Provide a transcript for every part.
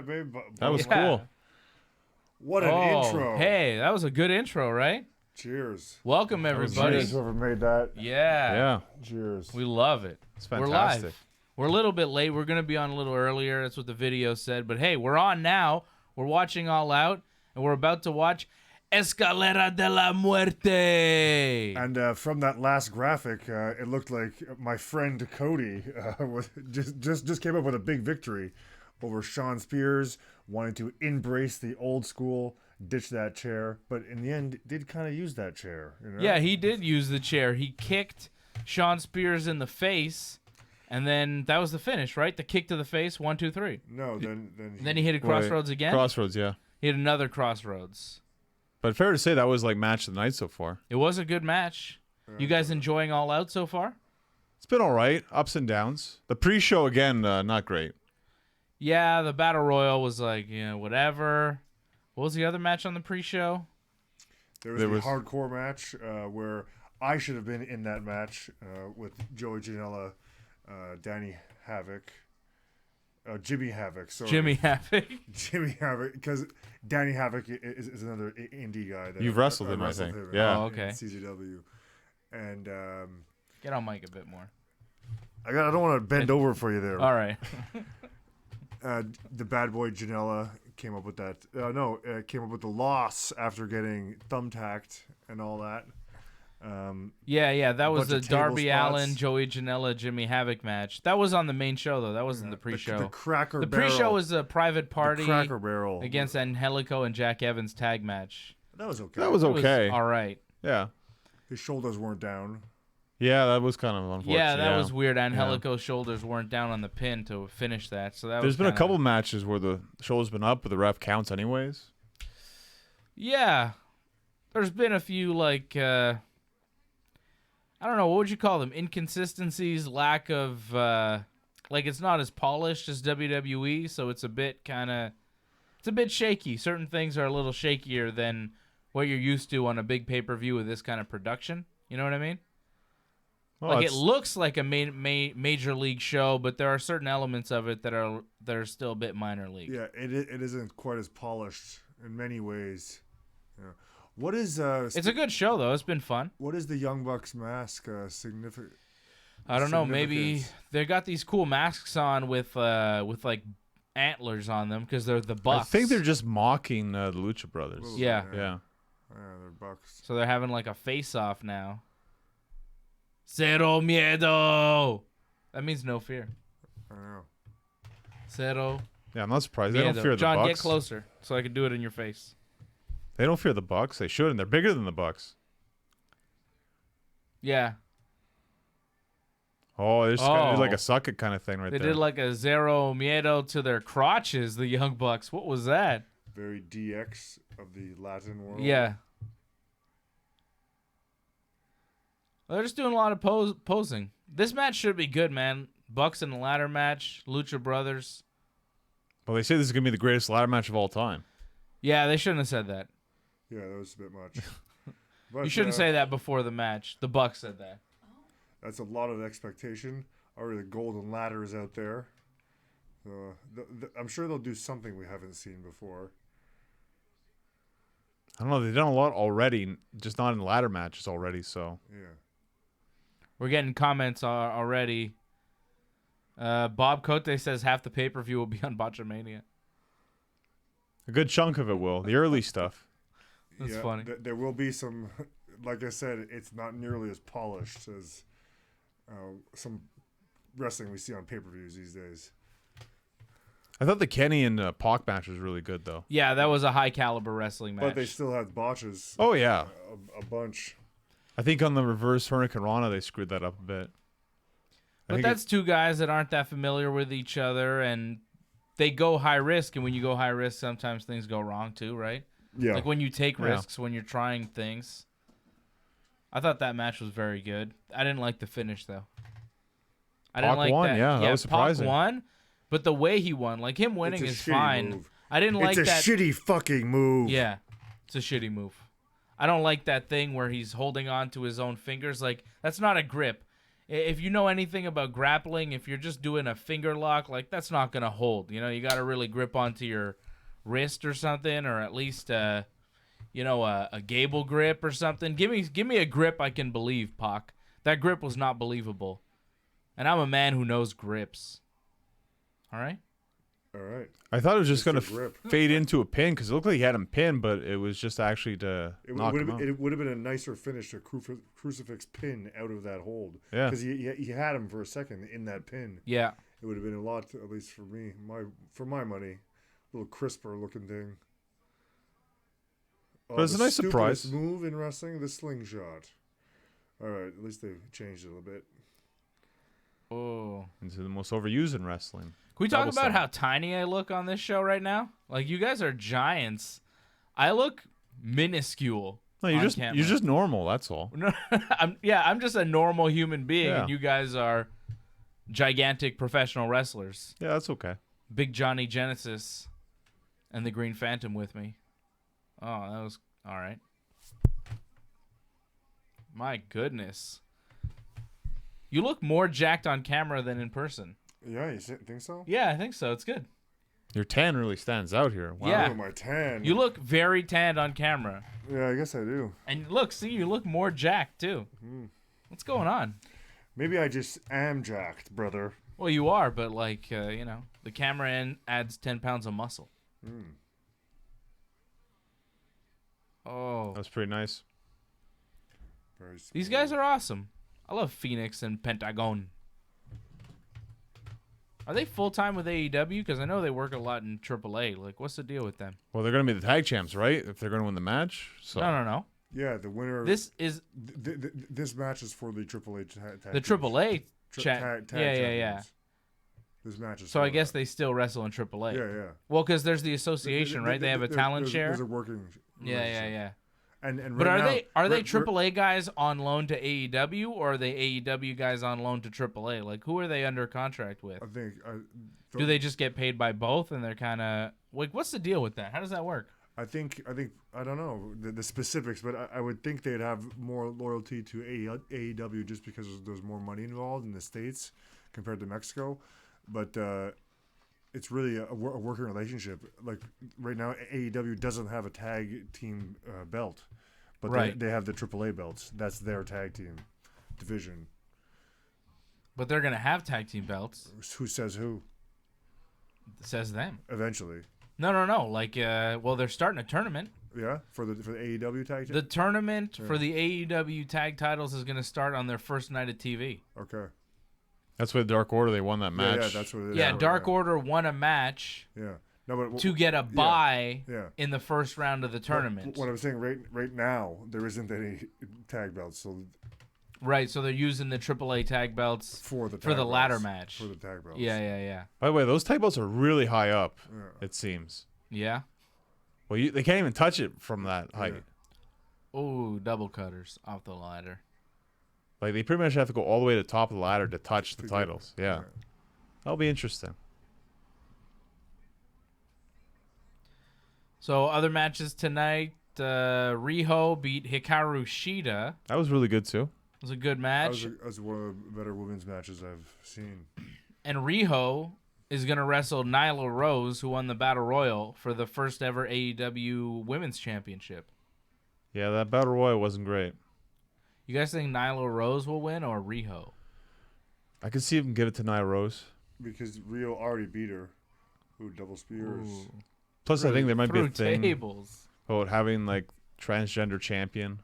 that, babe? That was cool. What an intro. Hey, that was a good intro, right? Cheers. Welcome, everybody. Cheers, whoever made that. Yeah. Cheers. We love it. It's fantastic. We're live. We're a little bit late. We're going to be on a little earlier. That's what the video said. But hey, we're on now. We're watching All Out, and we're about to watch Escalera de la Muerte. And from that last graphic, it looked like my friend Cody was just came up with a big victory over Sean Spears, wanting to embrace the old school, ditch that chair, but in the end, did kind of use that chair. You know? Yeah, he did use the chair. He kicked Sean Spears in the face, and then that was the finish, right? The kick to the face, 1, 2, 3. No, Then he hit a crossroads again. Crossroads, yeah. He hit another crossroads. But fair to say that was like match of the night so far. It was a good match. You guys enjoying All Out so far? It's been all right, ups and downs. The pre-show again, not great. Yeah, the Battle Royal was like, whatever. What was the other match on the pre-show? There was a hardcore match where I should have been in that match with Joey Janela, Danny Havoc. Jimmy Havoc. Sorry. Jimmy Havoc. Jimmy Havoc, because Danny Havoc is another indie guy. That You've wrestled him, I think. Yeah. Oh, okay. CZW. And get on mic a bit more. I don't want to bend over for you there. All right. The bad boy Janela came up with that. Came up with the loss after getting thumbtacked and all that. That was the bunch of table Darby spots. Allin, Joey Janela, Jimmy Havoc match. That was on the main show, though. That wasn't the pre-show. The Cracker The Barrel. pre-show was a private party The Cracker Barrel. against Angelico and Jack Evans tag match. That was okay. That was okay. All right. Yeah. His shoulders weren't down. Yeah, that was kind of unfortunate. Yeah, that was weird. Angelico's shoulders weren't down on the pin to finish that. So There's been a couple matches where the shoulder's been up, but the ref counts anyways. Yeah. There's been a few, I don't know, what would you call them? Inconsistencies, lack of, it's not as polished as WWE, so it's a bit shaky. Certain things are a little shakier than what you're used to on a big pay-per-view with this kind of production. You know what I mean? Well, it looks like a major league show, but there are certain elements of it that are still a bit minor league. Yeah, it isn't quite as polished in many ways. Yeah. What is it's a good show though. It's been fun. What is the Young Bucks mask significant? I don't know. Maybe they got these cool masks on with antlers on them because they're the Bucks. I think they're just mocking the Lucha Brothers. Yeah. Yeah, they're Bucks. So they're having like a face-off now. Cero miedo. That means no fear. I know. Cero. Yeah, I'm not surprised. They don't fear the John, Bucks. get closer so I can do it in your face. They don't fear the Bucks. They should, and they're bigger than the Bucks. Yeah. Oh, there's like a suck it kind of thing right They there. did like a Zero Miedo to their crotches, the Young Bucks. What was that? Very DX of the Latin world. Yeah. Well, they're just doing a lot of posing. This match should be good, man. Bucks in the ladder match, Lucha Brothers. Well, they say this is going to be the greatest ladder match of all time. Yeah, they shouldn't have said that. Yeah, that was a bit much. But, You shouldn't say that before the match. The Bucks said that. That's a lot of expectation. Already the golden ladder is out there. I'm sure they'll do something we haven't seen before. I don't know. They've done a lot already, just not in ladder matches already. So Yeah. We're getting comments already. Bob Cote says half the pay-per-view will be on Botchamania. a good chunk of it will. The early stuff. That's funny. There will be some, like I said, it's not nearly as polished as some wrestling we see on pay-per-views these days. I thought the Kenny and Pac match was really good, though. Yeah, that was a high-caliber wrestling match. But they still had botches. Oh, yeah. A bunch. I think on the reverse Hurricane Rana, they screwed that up a bit. But that's two guys that aren't that familiar with each other, and they go high risk, and when you go high risk, sometimes things go wrong too, right? Yeah. Like when you take risks, when you're trying things. I thought that match was very good. I didn't like the finish, though. I didn't like won, that. yeah, that was surprising. Pac won, but the way he won, like him winning is fine. Move. I didn't like that. It's a shitty fucking move. Yeah, it's a shitty move. I don't like that thing where he's holding on to his own fingers. Like, that's not a grip. If you know anything about grappling, if you're just doing a finger lock, like that's not gonna hold. You know, you got to really grip onto your wrist or something, or at least a gable grip or something. Give me a grip I can believe, Pac. That grip was not believable, and I'm a man who knows grips. All right. All right. I thought it was just It's going your to grip. fade into a pin because it looked like he had him pinned, but it was just actually to knock him out. It would have been a nicer finish, a crucifix pin out of that hold. Yeah. Because he had him for a second in that pin. Yeah. It would have been a lot, at least for me, for my money, a little crisper looking thing. But it's a nice surprise. Stupidest move in wrestling, the slingshot. All right, at least they've changed it a little bit. Oh. Into the most overused in wrestling. Can we talk Double about stomp. how tiny I look on this show right now? Like, you guys are giants. I look minuscule. No, on you're camera. just normal. That's all. No, I'm just a normal human being, Yeah. and you guys are gigantic professional wrestlers. Yeah, that's okay. Big Johnny Genesis and the Green Phantom with me. Oh, that was all right. My goodness. You look more jacked on camera than in person. Yeah, you think so? Yeah, I think so. It's good. Your tan really stands out here. Wow. Yeah. Oh, my tan. You look very tanned on camera. Yeah, I guess I do. And look, see, you look more jacked, too. What's going on? Maybe I just am jacked, brother. Well, you are, but, like, the camera adds 10 pounds of muscle. Oh. That's pretty nice. Very These smooth. guys are awesome. I love Phoenix and Pentagon. Are they full-time with AEW? Because I know they work a lot in AAA. Like, what's the deal with them? Well, they're going to be the tag champs, right? If they're going to win the match. So. No. Yeah, the winner. This is This match is for the AAA tag. the AAA chat. Tag Yeah. champions. This match is. So for I guess that. they still wrestle in AAA. Yeah. Well, because there's the association, right? They have a talent share. There's a working. Yeah. And But right are they right- AAA guys on loan to AEW, or are they AEW guys on loan to AAA? Like, who are they under contract with? I think. Do they just get paid by both, and they're kind of like, what's the deal with that? How does that work? I think I don't know the specifics, but I would think they'd have more loyalty to AEW just because there's more money involved in the States compared to Mexico. But it's really a working relationship. Like right now, AEW doesn't have a tag team belt, but Right. they have the AAA belts. That's their tag team division. But they're gonna have tag team belts. Who says who? Says them. Eventually, No. Like, well, they're starting a tournament. yeah, for the AEW tag team. The tournament for the AEW tag titles is gonna start on their first night of TV. Okay. That's with Dark Order. They won that match. Yeah, that's what it is. Yeah, Dark Order won a match Yeah. No, but to get a bye yeah. in the first round of the tournament. What I'm saying right now, there isn't any tag belts, so Right, so they're using the AAA tag belts for the ladder belts, match. for the tag belts. Yeah. By the way, those tag belts are really high up. Yeah. It seems. Yeah. Well, they can't even touch it from that height. Oh, double cutters off the ladder. Like they pretty much have to go all the way to the top of the ladder to touch the To get- titles. Yeah. That'll be interesting. So other matches tonight, Riho beat Hikaru Shida. That was really good too. It was a good That match. was one of the better women's matches I've seen. And Riho is going to wrestle Nyla Rose, who won the Battle Royal for the first ever AEW Women's Championship. Yeah, that Battle Royal wasn't great. You guys think Nyla Rose will win or Riho? I could see him give it to Nia Rose. Because Rio already beat her. Who double spears. Ooh. Plus, I think there might be a Through thing tables. about having like transgender champion.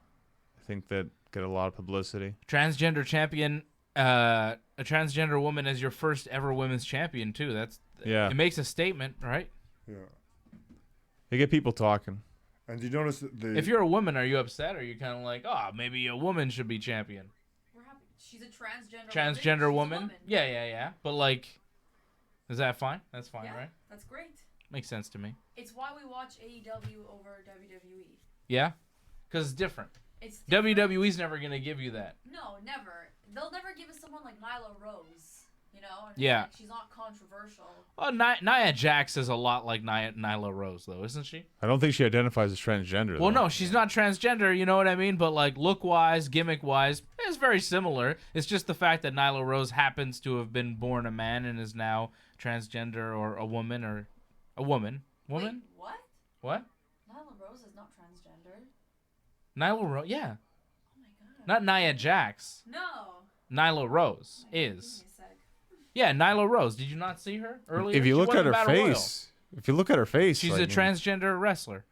I think that get a lot of publicity. Transgender champion, a transgender woman as your first ever women's champion too. Yeah. It makes a statement, right? Yeah. They get people talking. And you notice that If you're a woman, are you upset? Or are you kind of like, oh, maybe a woman should be champion? We're happy. She's a transgender. Transgender She's a woman? Yeah. But like, is that fine? That's fine, Yeah, right? that's great. Makes sense to me. It's why we watch AEW over WWE. Yeah, because it's different. It's different. WWE's never gonna give you that. No, never. They'll never give us someone like Nyla Rose. You know? And Yeah. Like, she's not controversial. Well, Nia Jax is a lot like Nyla Rose, though, isn't she? I don't think she identifies as transgender. Well, though. no, she's not transgender, you know what I mean? But, like, look-wise, gimmick-wise, it's very similar. It's just the fact that Nyla Rose happens to have been born a man and is now transgender or a woman or a woman. Woman? Wait, what? What? Nyla Rose is not transgender. Nyla Rose, yeah. Oh my god. Not Nia Jax. No. Nyla Rose Oh my God, is. give me a sec. Yeah, Nyla Rose. Did you not see her earlier? If you She look won at the her Battle Royal. face, She's like, a transgender wrestler.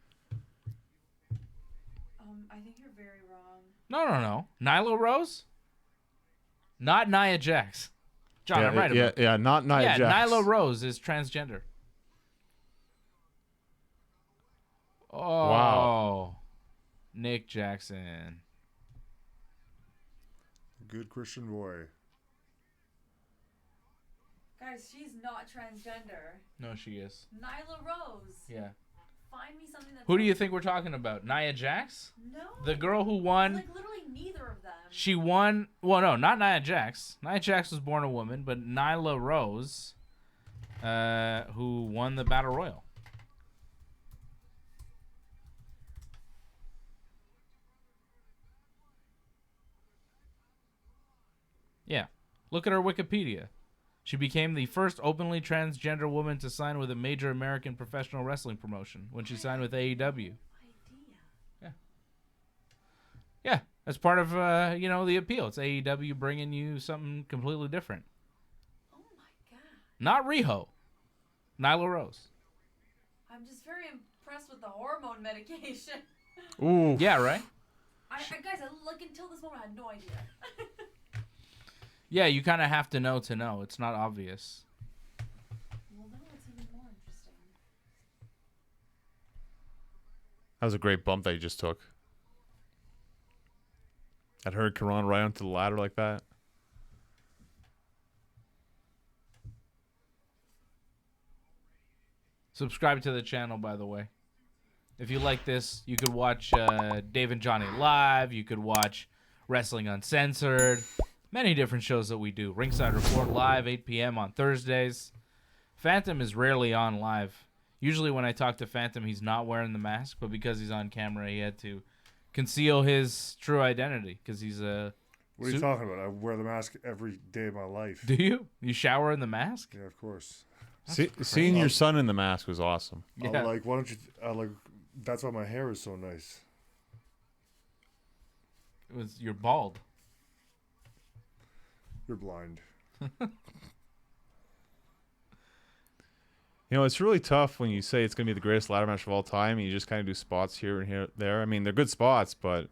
I think you're very wrong. No. Nyla Rose? Not Nia Jax. John, I'm right about yeah, not Nia Yeah, Jax. Nyla Rose is transgender. Oh. Wow. Nick Jackson. Good Christian boy. Guys, she's not transgender. No, she is. Nyla Rose. Yeah. Find me something that's... Who do you think we're talking about? Nia Jax? No. The girl who won... Like, literally neither of them. She won... Well, no, not Nia Jax. Nia Jax was born a woman, but Nyla Rose, who won the Battle Royal. Yeah. Look at her Wikipedia. She became the first openly transgender woman to sign with a major American professional wrestling promotion when she signed with AEW. Idea. Yeah, that's part of the appeal. It's AEW bringing you something completely different. Oh my god. Not Riho, Nyla Rose. I'm just very impressed with the hormone medication. Ooh. Yeah, right. Guys, like until this moment, I had no idea. Yeah, you kind of have to know. It's not obvious. Well, now it's even more interesting. That was a great bump that you just took. That hurricane run right onto the ladder like that. Subscribe to the channel, by the way. If you like this, you could watch Dave and Johnny Live. You could watch Wrestling Uncensored. Many different shows that we do. Ringside Report Live, 8 p.m. on Thursdays. Phantom is rarely on live. Usually when I talk to Phantom, he's not wearing the mask, but because he's on camera, he had to conceal his true identity because he's a... What are you talking about? I wear the mask every day of my life. Do you? You shower in the mask? Yeah, of course. Seeing your son in the mask was awesome. Yeah. Like, why don't you... that's why my hair is so nice. You're bald. You're blind. You know, it's really tough when you say it's going to be the greatest ladder match of all time, and you just kind of do spots here and here, there. I mean, they're good spots, but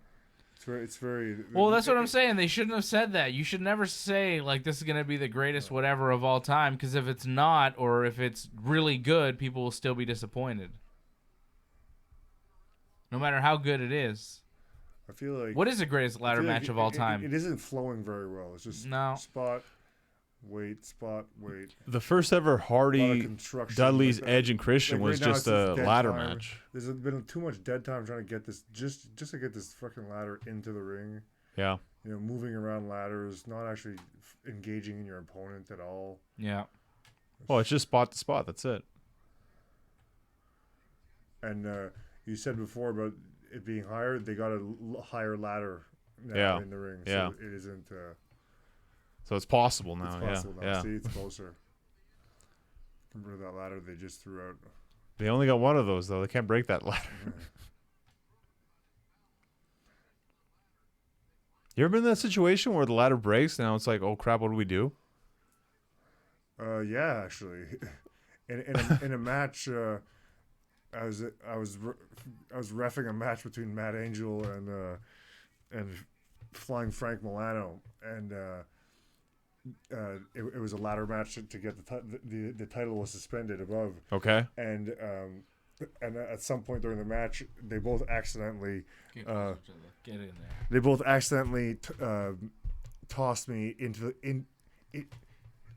It's very. Well, that's what I'm saying. They shouldn't have said that. You should never say, like, this is going to be the greatest whatever of all time, because if it's not, or if it's really good, people will still be disappointed. No matter how good it is. I feel like. What is the greatest ladder match of all time? It isn't flowing very well. It's just No. spot, wait, spot, wait. the first ever A lot of Hardy, construction. Dudley's, Like, Edge, and Christian like was right now just it's a just dead ladder time. match. There's been too much dead time trying to get this just to get this fucking ladder into the ring. Yeah. You know, moving around ladders, not actually engaging in your opponent at all. Yeah. Well, it's just spot to spot. That's it. And you said before about it being higher. They got a higher ladder now Yeah. in the ring. Yeah. So it isn't. So it's possible now. It's possible yeah. now. Yeah. See, it's closer. Compared to that ladder they just threw out. They only got one of those though. They can't break that ladder. You ever been in that situation where the ladder breaks and now it's like, oh crap, what do we do? Yeah, actually, in a match, I was reffing a match between Matt Angel and Flying Frank Milano, and it was a ladder match to get the title was suspended above, Okay. and at some point during the match, they both accidentally Get closer to Get in there. they both accidentally tossed me into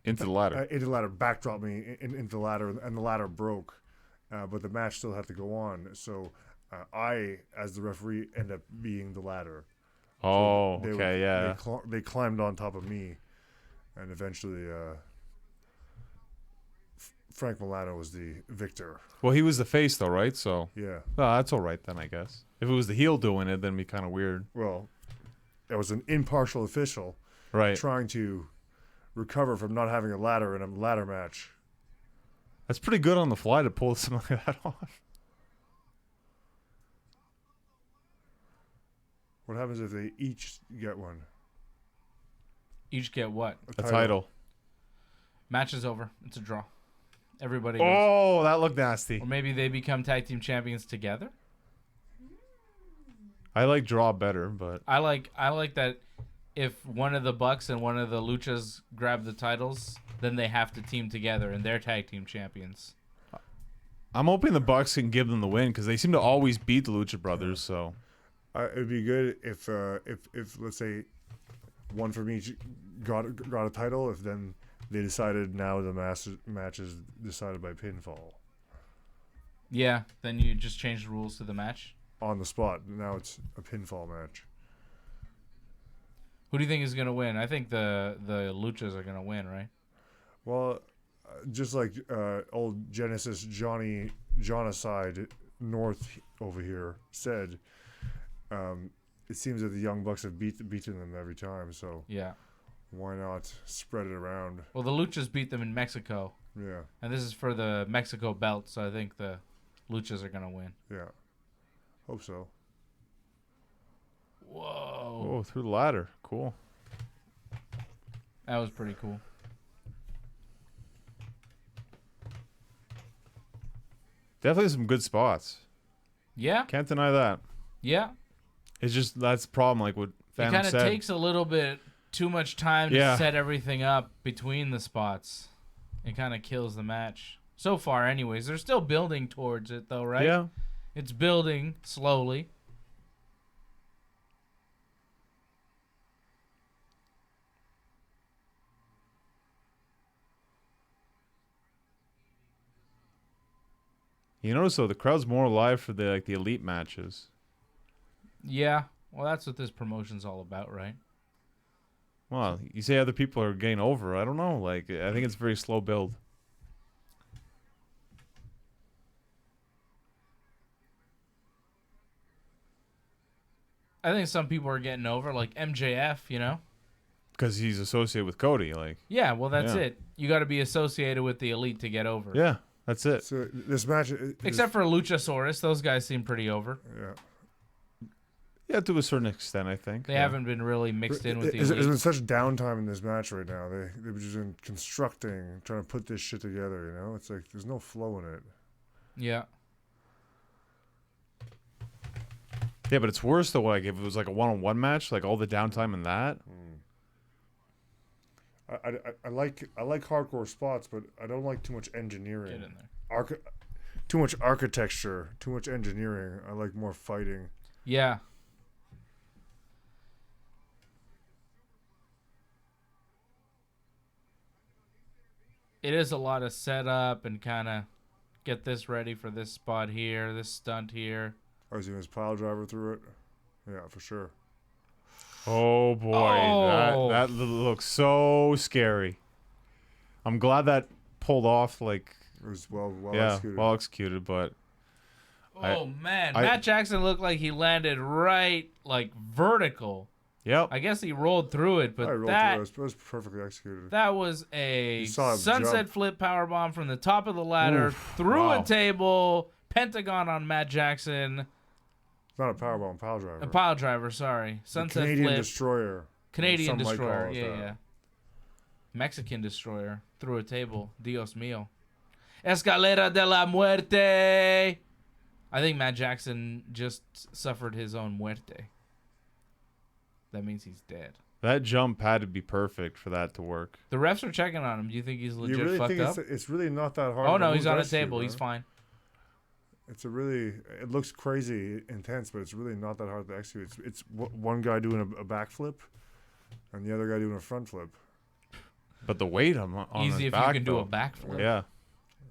Into the ladder. into the ladder, backdropped me into the ladder, and the ladder broke. But the match still had to go on. So I, as the referee, end up being the ladder. Oh, They okay, yeah. They climbed on top of me, and eventually Frank Milano was the victor. Well, he was the face though, right? So Yeah. well, that's all right then, I guess. If it was the heel doing it, then it'd be kind of weird. Well, it was an impartial official Right. trying to recover from not having a ladder in a ladder match. That's pretty good on the fly to pull something like that off. What happens if they each get one? Each get what? A title. Match is over. It's a draw. Everybody goes. Oh, that looked nasty. Or maybe they become tag team champions together. I like draw better, but I like that if one of the Bucks and one of the Luchas grab the titles, then they have to team together and they're tag team champions. I'm hoping the Bucks can give them the win because they seem to always beat the Lucha Brothers. So It'd be good if let's say one from each got a title. If then they decided now the match is decided by pinfall Yeah, then you just change the rules to the match. on the spot. Now it's a pinfall match. Who do you think is gonna win? I think the Luchas are gonna win, right? Well, just like old Genesis Johnny Jonaside North over here said, it seems that the Young Bucks have beaten them every time. So Yeah. why not spread it around? Well, the Luchas beat them in Mexico, Yeah, and this is for the Mexico belt, so I think the Luchas are gonna win. yeah. Hope so. Whoa, oh, through the ladder, cool. that was pretty cool. Definitely some good spots. Yeah, Can't deny that. yeah. It's just that's the problem. Like what It Phantom kind of said. takes a little bit too much time to Yeah. set everything up between the spots. It kind of kills the match. So far, anyways. They're still building towards it, though, right? Yeah. It's building slowly. You notice though the crowd's more alive for the elite matches. Yeah. Well, that's what this promotion's all about, right? Well, you say other people are getting over. I don't know. Like I think it's very slow build. I think some people are getting over, like MJF, you know? Because he's associated with Cody. Like Yeah, well, that's Yeah. it. You got to be associated with the elite to get over. yeah, that's it. So this match, Except for Luchasaurus. Those guys seem pretty over. yeah. Yeah, to a certain extent, I think. They yeah. haven't been really mixed in with the There's elite. been such downtime in this match right now. They've just been constructing, trying to put this shit together. You know, it's like there's no flow in it. Yeah. Yeah, but it's worse though. Like if it was like a one-on-one match, like all the downtime in that. I like hardcore spots, but I don't like too much engineering. Get in there. Too much architecture, too much engineering. I like more fighting. Yeah. It is a lot of setup and kind of get this ready for this spot here, this stunt here. I was doing his pile driver through it. Yeah, for sure. Oh boy, Oh. that looks so scary. I'm glad that pulled off. Like It was well yeah, executed. well executed. But Oh man, I- Matt Jackson looked like he landed right like vertical. yep, I guess he rolled through it, I but rolled that through it. It was perfectly executed. that was a You saw him sunset jump. flip powerbomb from the top of the ladder Oof, through wow. a table, pentagon on Matt Jackson, It's not a powerbomb, pile driver. a pile driver. Sorry, The sunset Canadian flip, destroyer. Canadian Some might call destroyer. it Yeah, that. yeah. Mexican destroyer through a table. Dios mío. Escalera de la muerte. I think Matt Jackson just suffered his own muerte. That means he's dead. that jump had to be perfect for that to work. The refs are checking on him. Do you think he's You legit really fucked think up? it's really not that hard? Oh to no, move he's on a rescue, table. right? He's fine. It looks crazy intense, but it's really not that hard to execute. It's one guy doing a backflip, and the other guy doing a front flip. But the weight on Easy his if back, you can do though. a backflip. Yeah,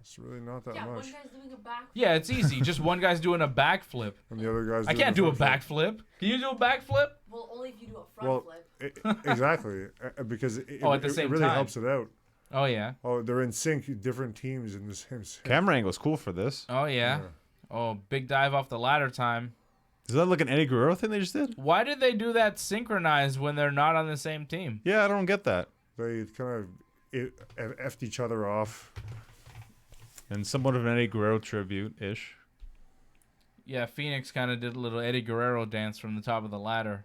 It's really not that Yeah, one much. guy's doing a back. Yeah, it's easy. Just one guy's doing a backflip. And the other guy's I doing can't do a front backflip. Can you do a backflip? Well, only if you do a front Well, flip. Exactly, because Oh, at the same it really time. helps it out. Oh yeah. Oh, they're in sync. Different teams in the same. Camera angle's cool for this. Oh yeah. Oh, big dive off the ladder time. Is that like an Eddie Guerrero thing they just did? Why did they do that synchronized when they're not on the same team? Yeah, I don't get that. They kind of effed each other off. And somewhat of an Eddie Guerrero tribute-ish. Yeah, Phoenix kind of did a little Eddie Guerrero dance from the top of the ladder.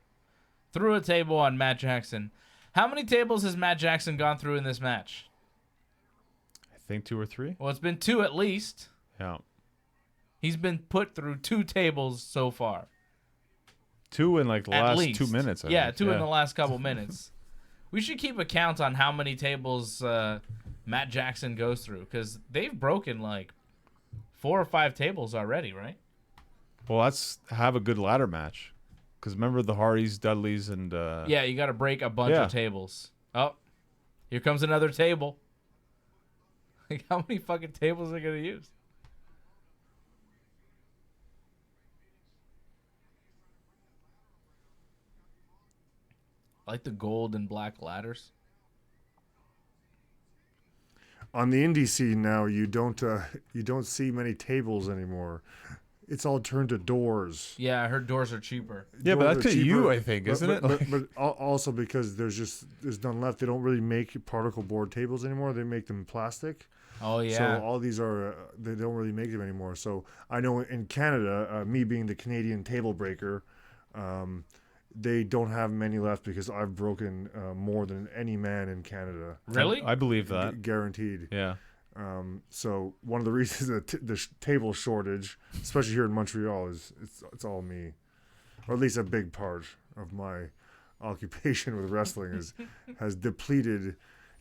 Threw a table on Matt Jackson. How many tables has Matt Jackson gone through in this match? I think 2 or 3. Well, it's been 2 at least. Yeah. He's been put through 2 tables so far. 2 in like the At last least. 2 minutes. I think. 2 in the last couple minutes. We should keep a count on how many tables Matt Jackson goes through, because they've broken like 4 or 5 tables already, right? Well, let's have a good ladder match. Because remember the Hardys, Dudleys, and... Yeah, you got to break a bunch of tables. Oh, here comes another table. Like, how many fucking tables are they going to use? I like the gold and black ladders. On the indie scene now, you don't see many tables anymore. It's all turned to doors. Yeah, I heard doors are cheaper. Yeah, but Doors that's are because you, cheaper, I think, isn't it? But also because there's none left. They don't really make particle board tables anymore. They make them plastic. Oh, yeah. So all these are they don't really make them anymore. So I know in Canada, me being the Canadian table breaker, they don't have many left because I've broken more than any man in Canada. Really? I believe that. Guaranteed. Yeah. So one of the reasons that the table shortage, especially here in Montreal, is it's all me, or at least a big part of my occupation with wrestling has depleted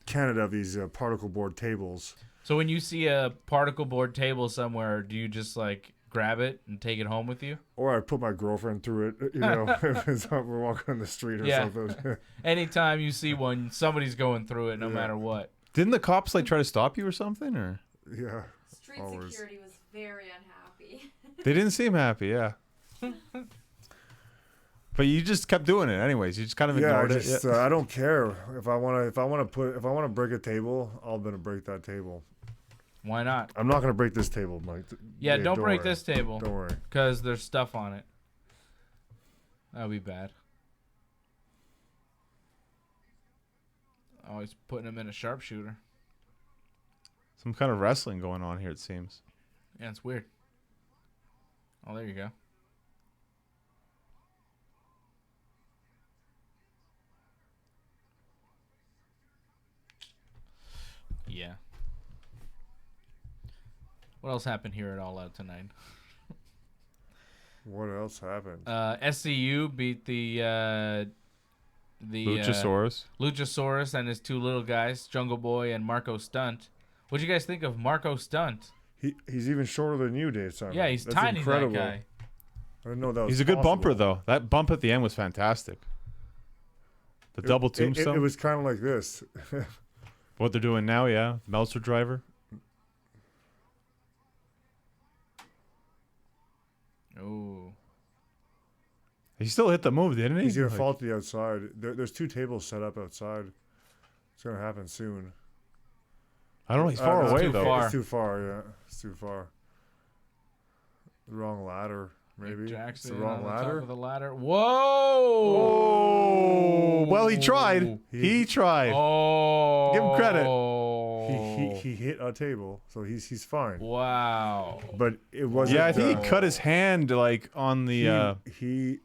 Canada of these particle board tables. So when you see a particle board table somewhere, do you just like grab it and take it home with you? Or I put my girlfriend through it, if we're walking on the street or something. Anytime you see one, somebody's going through it no matter what. Didn't the cops like try to stop you or something? Or Yeah. Street always. security was very unhappy. they didn't seem happy, yeah. But you just kept doing it anyways. You just kind of ignored it. I don't care if I want to break a table, I'm gonna break that table. Why not? I'm not gonna break this table, Mike. Yeah, Dave, don't break worry. this table. Don't worry. Because there's stuff on it. That would be bad. Oh, he's putting him in a sharpshooter. Some kind of wrestling going on here, it seems. Yeah, it's weird. Oh, there you go. Yeah. What else happened here at All Out tonight? What else happened? SCU beat the Luchasaurus. Luchasaurus and his 2 little guys, Jungle Boy and Marco Stunt. What'd you guys think of Marco Stunt? He's even shorter than you, Dave Simon. Yeah, he's That's tiny, incredible. that guy. I didn't know that was He's a good possible. bumper, though. That bump at the end was fantastic. The double tombstone. It was kind of like this. What they're doing now, yeah. Meltzer driver. Oh. He still hit the move, didn't he? He's gonna Like- fall to the outside. There's 2 tables set up outside. It's gonna happen soon. I don't know. He's far no, away, too though. far. It's too far. Yeah, it's too far. The wrong ladder, maybe. It's Jackson the wrong on the ladder. top of the ladder. Whoa! Oh, well, he tried. He tried. Oh. Give him credit. He hit a table, so he's fine. Wow. But it wasn't. Yeah, I think he cut his hand like on the. he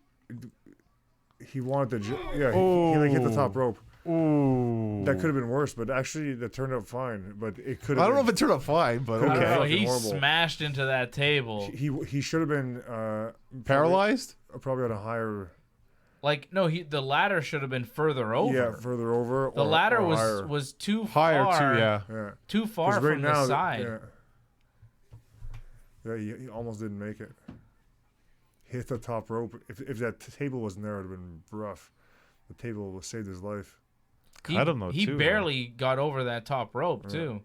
wanted to. He like hit the top rope. Ooh. That could have been worse, but actually that turned out fine. But it could. I don't know if it turned out fine, but Could've I don't been know, okay. fucking he horrible. smashed into that table. He should have been Paralyzed? Probably on a higher. Like, no, the ladder should have been further over. Yeah, further over. The ladder or was higher. was too Higher, far. too, yeah. Yeah. Too far 'Cause from the side. Yeah, he almost didn't make it. Hit the top rope. If that table wasn't there, it would have been rough. The table would have saved his life. Cut him, though, He too, barely got over that top rope, too.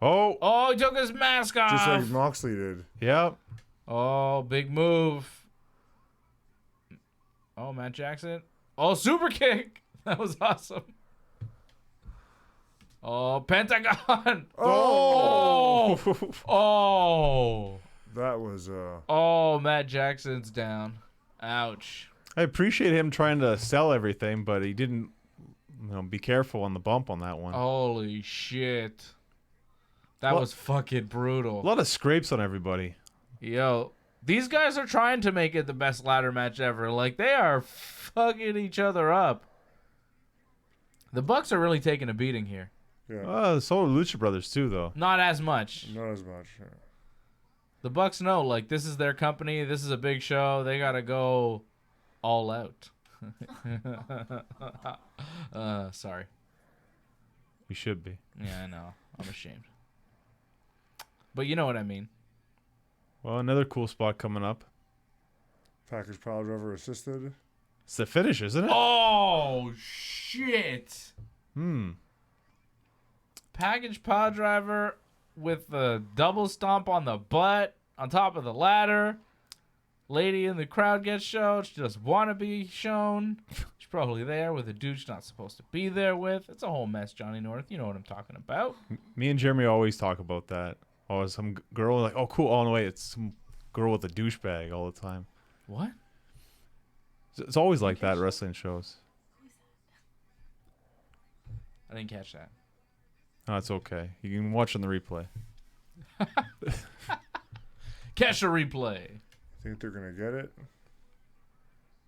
Oh. Oh, he took his mask off. Just like Moxley did. Yep. Oh, big move. Oh, Matt Jackson. Oh, super kick. That was awesome. Oh, Pentagon. Oh! Oh. That was Oh, Matt Jackson's down. Ouch. I appreciate him trying to sell everything, but he didn't, be careful on the bump on that one. Holy shit. That was fucking brutal. A lot of scrapes on everybody. Yo, these guys are trying to make it the best ladder match ever. Like, they are fucking each other up. The Bucks are really taking a beating here. yeah. So are Lucha Brothers too, though. Not as much. Not as much. Yeah. The Bucks know, like, this is their company. This is a big show. They got to go all out. Sorry. You should be. Yeah, I know. I'm ashamed. But you know what I mean. Well, another cool spot coming up. Package pile driver assisted. It's the finish, isn't it? Oh, shit. Package pod driver with the double stomp on the butt on top of the ladder. Lady in the crowd gets shown. She doesn't want to be shown. She's probably there with a dude she's not supposed to be there with. It's a whole mess, Johnny North. You know what I'm talking about. Me and Jeremy always talk about that. Oh, some girl like, oh, cool. Oh, no, wait, it's some girl with a douchebag all the time. What? It's always like that at wrestling shows. I didn't catch that. No, it's okay. You can watch on the replay. Catch a replay. Think they're gonna get it?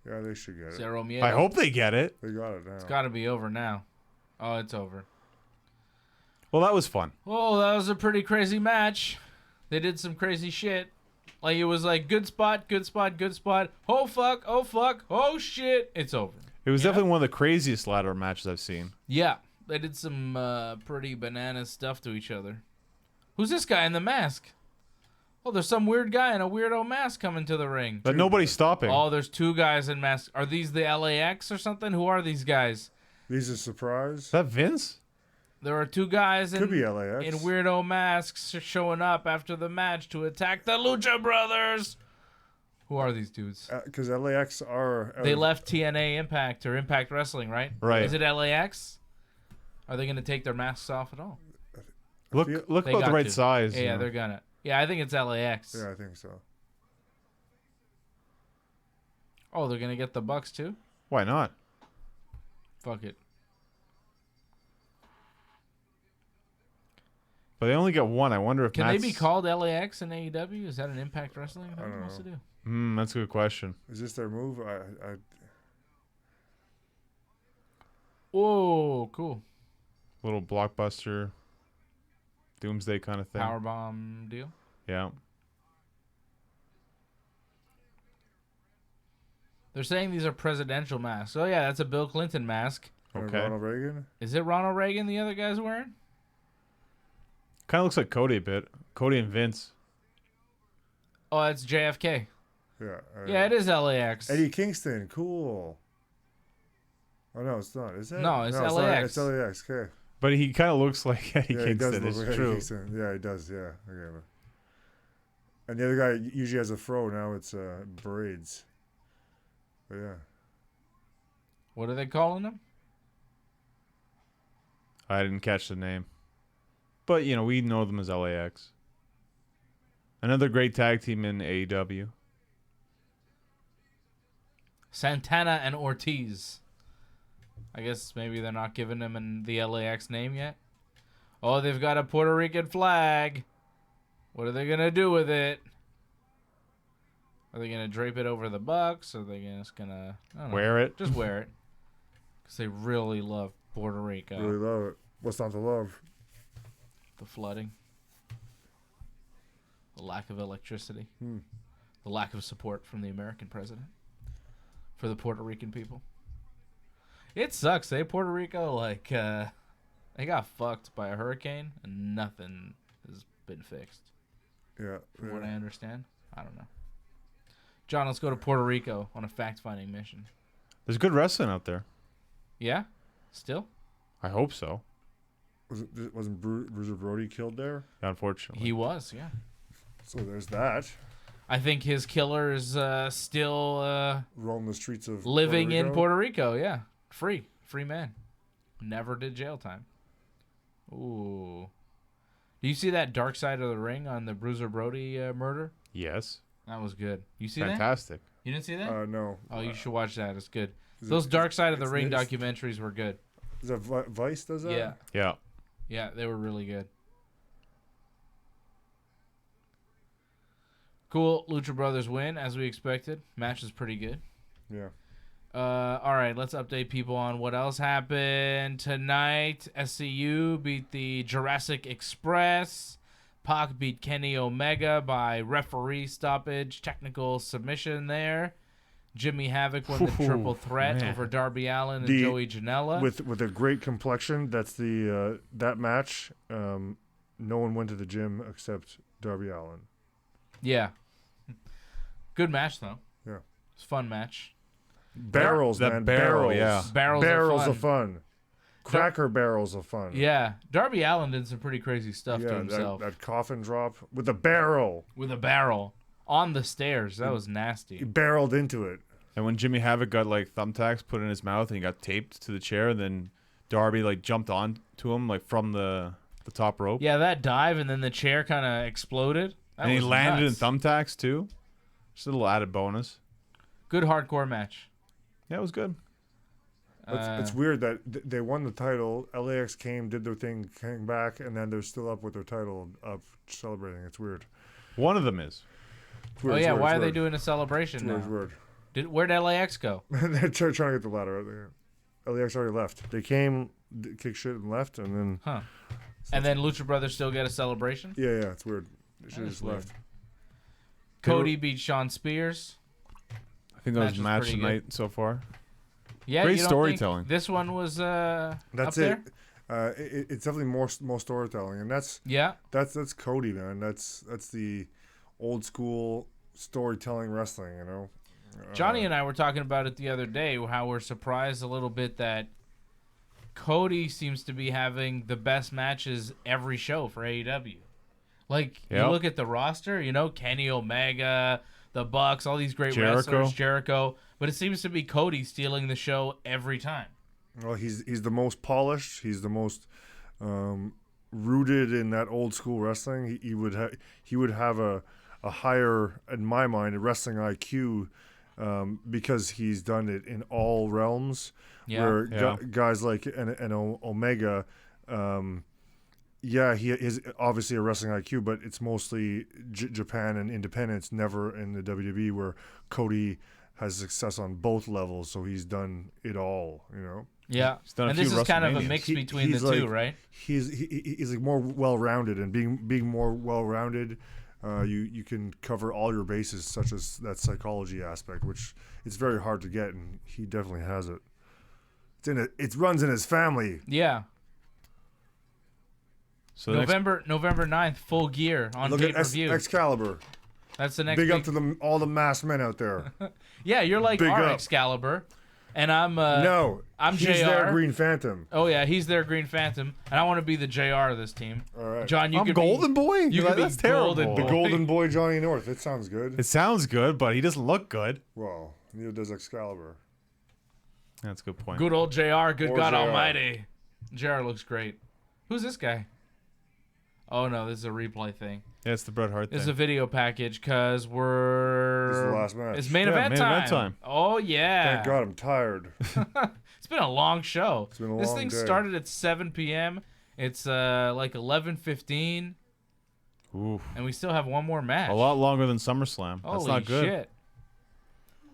Yeah, they should get it. Zero Miedo. I hope they get it. They got it now. It's got to be over now. Oh, it's over. Well, that was fun. Oh, that was a pretty crazy match. They did some crazy shit. Like, it was like, good spot, good spot, good spot. Oh, fuck, oh, shit. It's over. It was definitely one of the craziest ladder matches I've seen. Yeah, they did some pretty banana stuff to each other. Who's this guy in the mask? Oh, there's some weird guy in a weirdo mask coming to the ring. But nobody's stopping. Oh, there's two guys in masks. Are these the LAX or something? Who are these guys? These are surprise. Is that Vince? There are two guys Could be LAX. in weirdo masks showing up after the match to attack the Lucha Brothers. Who are these dudes? Because LAX are. They left TNA Impact or Impact Wrestling, right? Right. Is it LAX? Are they going to take their masks off at all? Look They about the got right to. size. Yeah, they're gonna. Yeah, I think it's LAX. Yeah, I think so. Oh, they're gonna get the Bucks too? Why not? Fuck it. But they only got one. I wonder if Can Matt's... they be called LAX in AEW? Is that an Impact Wrestling thing don't they're supposed to know. do? That's a good question. Is this their move? Whoa, cool. Little blockbuster, doomsday kind of thing. Powerbomb deal. Yeah. They're saying these are presidential masks. Oh yeah, that's a Bill Clinton mask. Okay. Ronald Reagan. Is it Ronald Reagan the other guy's wearing? Kind of looks like Cody a bit. Cody and Vince. Oh, that's JFK. Yeah. Yeah, it is LAX. Eddie Kingston. Cool. Oh no, it's not. Is it? No, it's not. LAX. It's LAX. Okay. But he kind of looks like Eddie Yeah, he does Kingston. look It's like Eddie true. Kingston. Yeah, he does. Yeah. Okay. And the other guy usually has a fro. Now it's braids. But yeah. What are they calling him? I didn't catch the name. But, we know them as LAX. Another great tag team in AEW. Santana and Ortiz. I guess maybe they're not giving him the LAX name yet. Oh, they've got a Puerto Rican flag. What are they going to do with it? Are they going to drape it over the Bucks? Or are they just going to Wear it? Just wear it. Because they really love Puerto Rico. Really love it. What's not to love? The flooding. The lack of electricity. Hmm. The lack of support from the American president. For the Puerto Rican people. It sucks, eh? Puerto Rico, they got fucked by a hurricane and nothing has been fixed. Yeah. From what I understand. I don't know. John, let's go to Puerto Rico on a fact-finding mission. There's good wrestling out there. Yeah? Still? I hope so. Wasn't Bruiser Brody killed there? Unfortunately. He was, yeah. So there's that. I think his killer is still Roam the streets of living in Puerto Rico, yeah. Free man. Never did jail time. Ooh. Do you see that Dark Side of the Ring on the Bruiser Brody murder? Yes. That was good. You see that? Fantastic. You didn't see that? No. Oh, you should watch that. It's good. Is Those it- Dark Side of the it's- Ring it's- documentaries were good. Is that Vice does that? Yeah. Yeah. Yeah, they were really good. Cool. Lucha Brothers win, as we expected. Match is pretty good. Yeah. All right, let's update people on what else happened tonight. SCU beat the Jurassic Express. Pac beat Kenny Omega by referee stoppage, technical submission there. Jimmy Havoc won the triple threat over Darby Allin and Joey Janela. With a great complexion. That's the that match. No one went to the gym except Darby Allin. Yeah. Good match, though. Yeah. It's a fun match. Barrels, That man. barrel, barrels. yeah. Barrels of fun. Cracker barrels of fun. Yeah. Darby Allin did some pretty crazy stuff to Yeah, himself. that coffin drop with a barrel. With a barrel on the stairs. That was He nasty. barreled into it. And when Jimmy Havoc got like thumbtacks put in his mouth and he got taped to the chair, then Darby like jumped on to him like from the top rope. Yeah, that dive and then the chair kind of exploded. That And he was landed nuts. in thumbtacks too. Just a little added bonus. Good hardcore match. Yeah, it was good. It's weird that they won the title. LAX came, did their thing, came back, and then they're still up with their title up celebrating. It's weird. One of them is. It's weird, Oh it's yeah, weird, why it's are they weird. doing a celebration It's now? weird. Where'd LAX go? They're trying to get the ladder. LAX already left. They came, kicked shit, and left, and then Huh. And then Lucha Brothers still get a celebration? yeah, it's weird. They should have is just weird. left. Cody beat Sean Spears. I think that Match was was match pretty tonight so far. Yeah, Great you don't storytelling. think this one was That's up there? it. It's definitely more storytelling, and that's Yeah. Cody, man. That's the old school storytelling wrestling. You know. Johnny and I were talking about it the other day, how we're surprised a little bit that Cody seems to be having the best matches every show for AEW. Like, you Yep. look at the roster, Kenny Omega, the Bucks, all these great Jericho. wrestlers, Jericho, but it seems to be Cody stealing the show every time. Well, he's the most polished. He's the most rooted in that old school wrestling. He would have a higher, in my mind, a wrestling IQ because he's done it in all realms. Yeah. Where Yeah. guys like an Omega, he is obviously a wrestling IQ, but it's mostly Japan and independence, never in the WWE, where Cody has success on both levels. So he's done it all. Yeah. He's done a And few this is kind of a WrestleManias. mix He- between the he's two, like- right? He's like more well-rounded, and being more well-rounded, you can cover all your bases, such as that psychology aspect, which it's very hard to get, and he definitely has it. It runs in his family. Yeah. So the next- November 9th, Full Gear on Look at pay-per-view. Excalibur. That's the next Big big... up to all the masked men out there. Yeah, you're like Big our up. Excalibur, and I'm No, I'm he's JR. their Green Phantom. Oh yeah, he's their Green Phantom, and I want to be the JR of this team. All right. John, you I'm could Golden be, Boy? You could be That's terrible. Golden The Boy. Golden Boy Johnny North. It sounds good. It sounds good, but he doesn't look good. Well, neither does Excalibur. That's a good point. Good old JR. Good Or God JR. Almighty. JR looks great. Who's this guy? Oh no, this is a replay thing. Yeah, it's the Bret Hart This is thing. a video package because we're. This is the last match. It's main Yeah, event main time. event time. Oh yeah. Thank God I'm tired. It's been a long show. It's been a This long thing day. started at 7 p.m. It's like 11:15, Oof. and we still have one more match. A lot longer than SummerSlam. That's Holy not good. shit!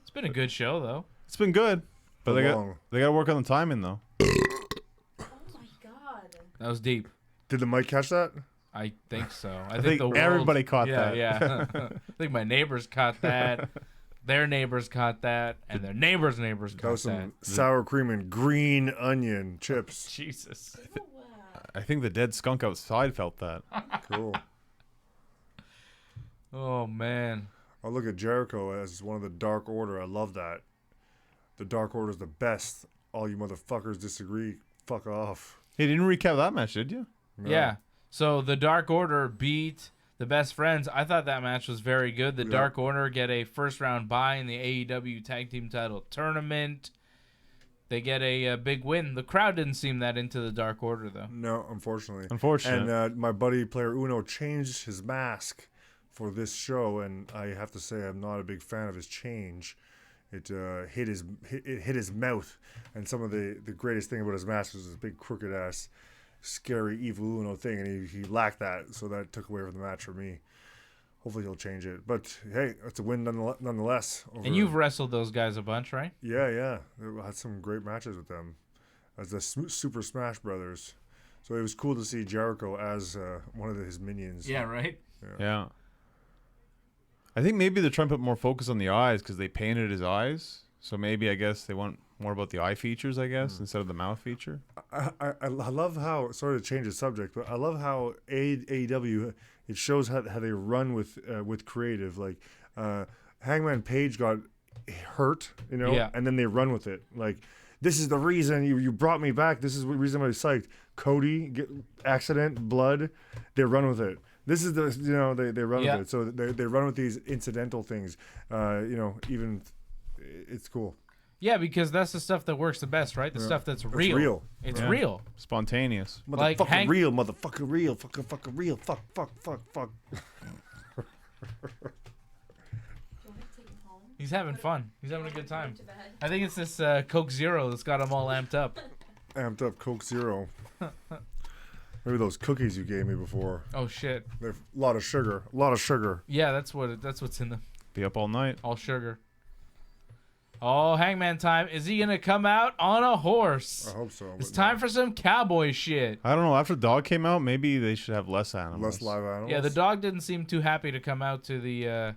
It's been a good show though. It's been good, but they Long. got to work on the timing though. Oh my god. That was deep. Did the mic catch that? I think so. I think the world, everybody caught yeah, that. Yeah, I think my neighbors caught that. Their neighbors caught that, and their neighbors' neighbors That caught was that. some sour cream and green onion chips. Jesus. I think the dead skunk outside felt that. Cool. Oh man. I look at Jericho as one of the Dark Order. I love that. The Dark Order is the best. All you motherfuckers disagree. Fuck off. Hey, didn't recap that match, did you? No. Yeah. So the Dark Order beat the Best Friends. I thought that match was very good. The Yeah. Dark Order get a first round bye in the AEW Tag Team Title Tournament. they get a big win. The crowd didn't seem that into the Dark Order, though. No, unfortunately. Unfortunate. And my buddy Player Uno changed his mask for this show, and I have to say I'm not a big fan of his change. It hit his mouth, and some of the greatest thing about his mask was this big crooked ass, scary evil Uno thing, and he lacked that, so that took away from the match for me. Hopefully he'll change it, but hey, it's a win nonetheless. And you've wrestled those guys a bunch, right? Yeah. I had some great matches with them as the Super Smash Brothers. So it was cool to see Jericho as one of his minions. Yeah, right? Yeah. I think maybe they're trying to put more focus on the eyes because they painted his eyes. So maybe I guess they want more about the eye features, I guess, instead of the mouth feature. I love how, sorry to change the subject, but I love how AEW, it shows how they run with creative. Like Hangman Page got hurt, and then they run with it. Like, this is the reason you brought me back. This is the reason I was psyched. Cody, accident, blood, they run with it. This is the, they run with it. So they run with these incidental things. Even it's cool. Yeah, because that's the stuff that works the best, right? The stuff that's real. It's real. Spontaneous. Motherfucking real, motherfucking real, fucking real, fuck. He's having fun. He's having a good time. I think it's this Coke Zero that's got him all amped up. Amped up Coke Zero. Maybe those cookies you gave me before. Oh shit! They're a lot of sugar. Yeah, that's what's in them. Be up all night. All sugar. Oh, Hangman time. Is he gonna come out on a horse? I hope so. It's time for some cowboy shit. I don't know. After the dog came out, maybe they should have less animals. Less live animals. Yeah, the dog didn't seem too happy to come out to the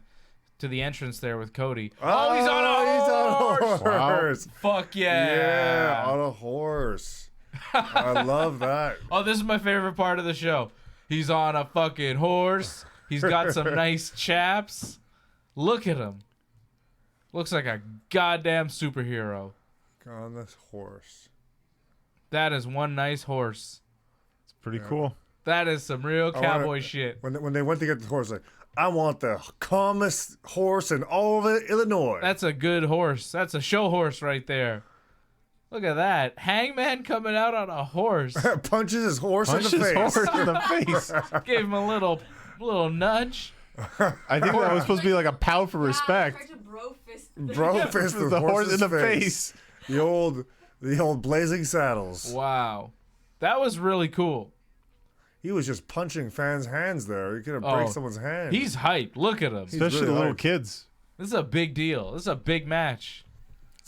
entrance there with Cody. Oh, he's on a horse! Wow. Fuck yeah! Yeah, on a horse. I love that. Oh, this is my favorite part of the show. He's on a fucking horse. He's got some nice chaps. Look at him. Looks like a goddamn superhero. On this horse. That is one nice horse. It's pretty cool. That is some real cowboy shit. When they went to get the horse, like, I want the calmest horse in all of Illinois. That's a good horse. That's a show horse right there. Look at that. Hangman coming out on a horse. Punches his horse in the face. Horse in the face. Gave him a little nudge. I think that was supposed to be like a pout for respect. Bro fist the horse in the face. The old Blazing Saddles. Wow. That was really cool. He was just punching fans' hands there. He could have break someone's hand. He's hyped. Look at him. Especially really the little hyped. kids. This is a big deal. This is a big match.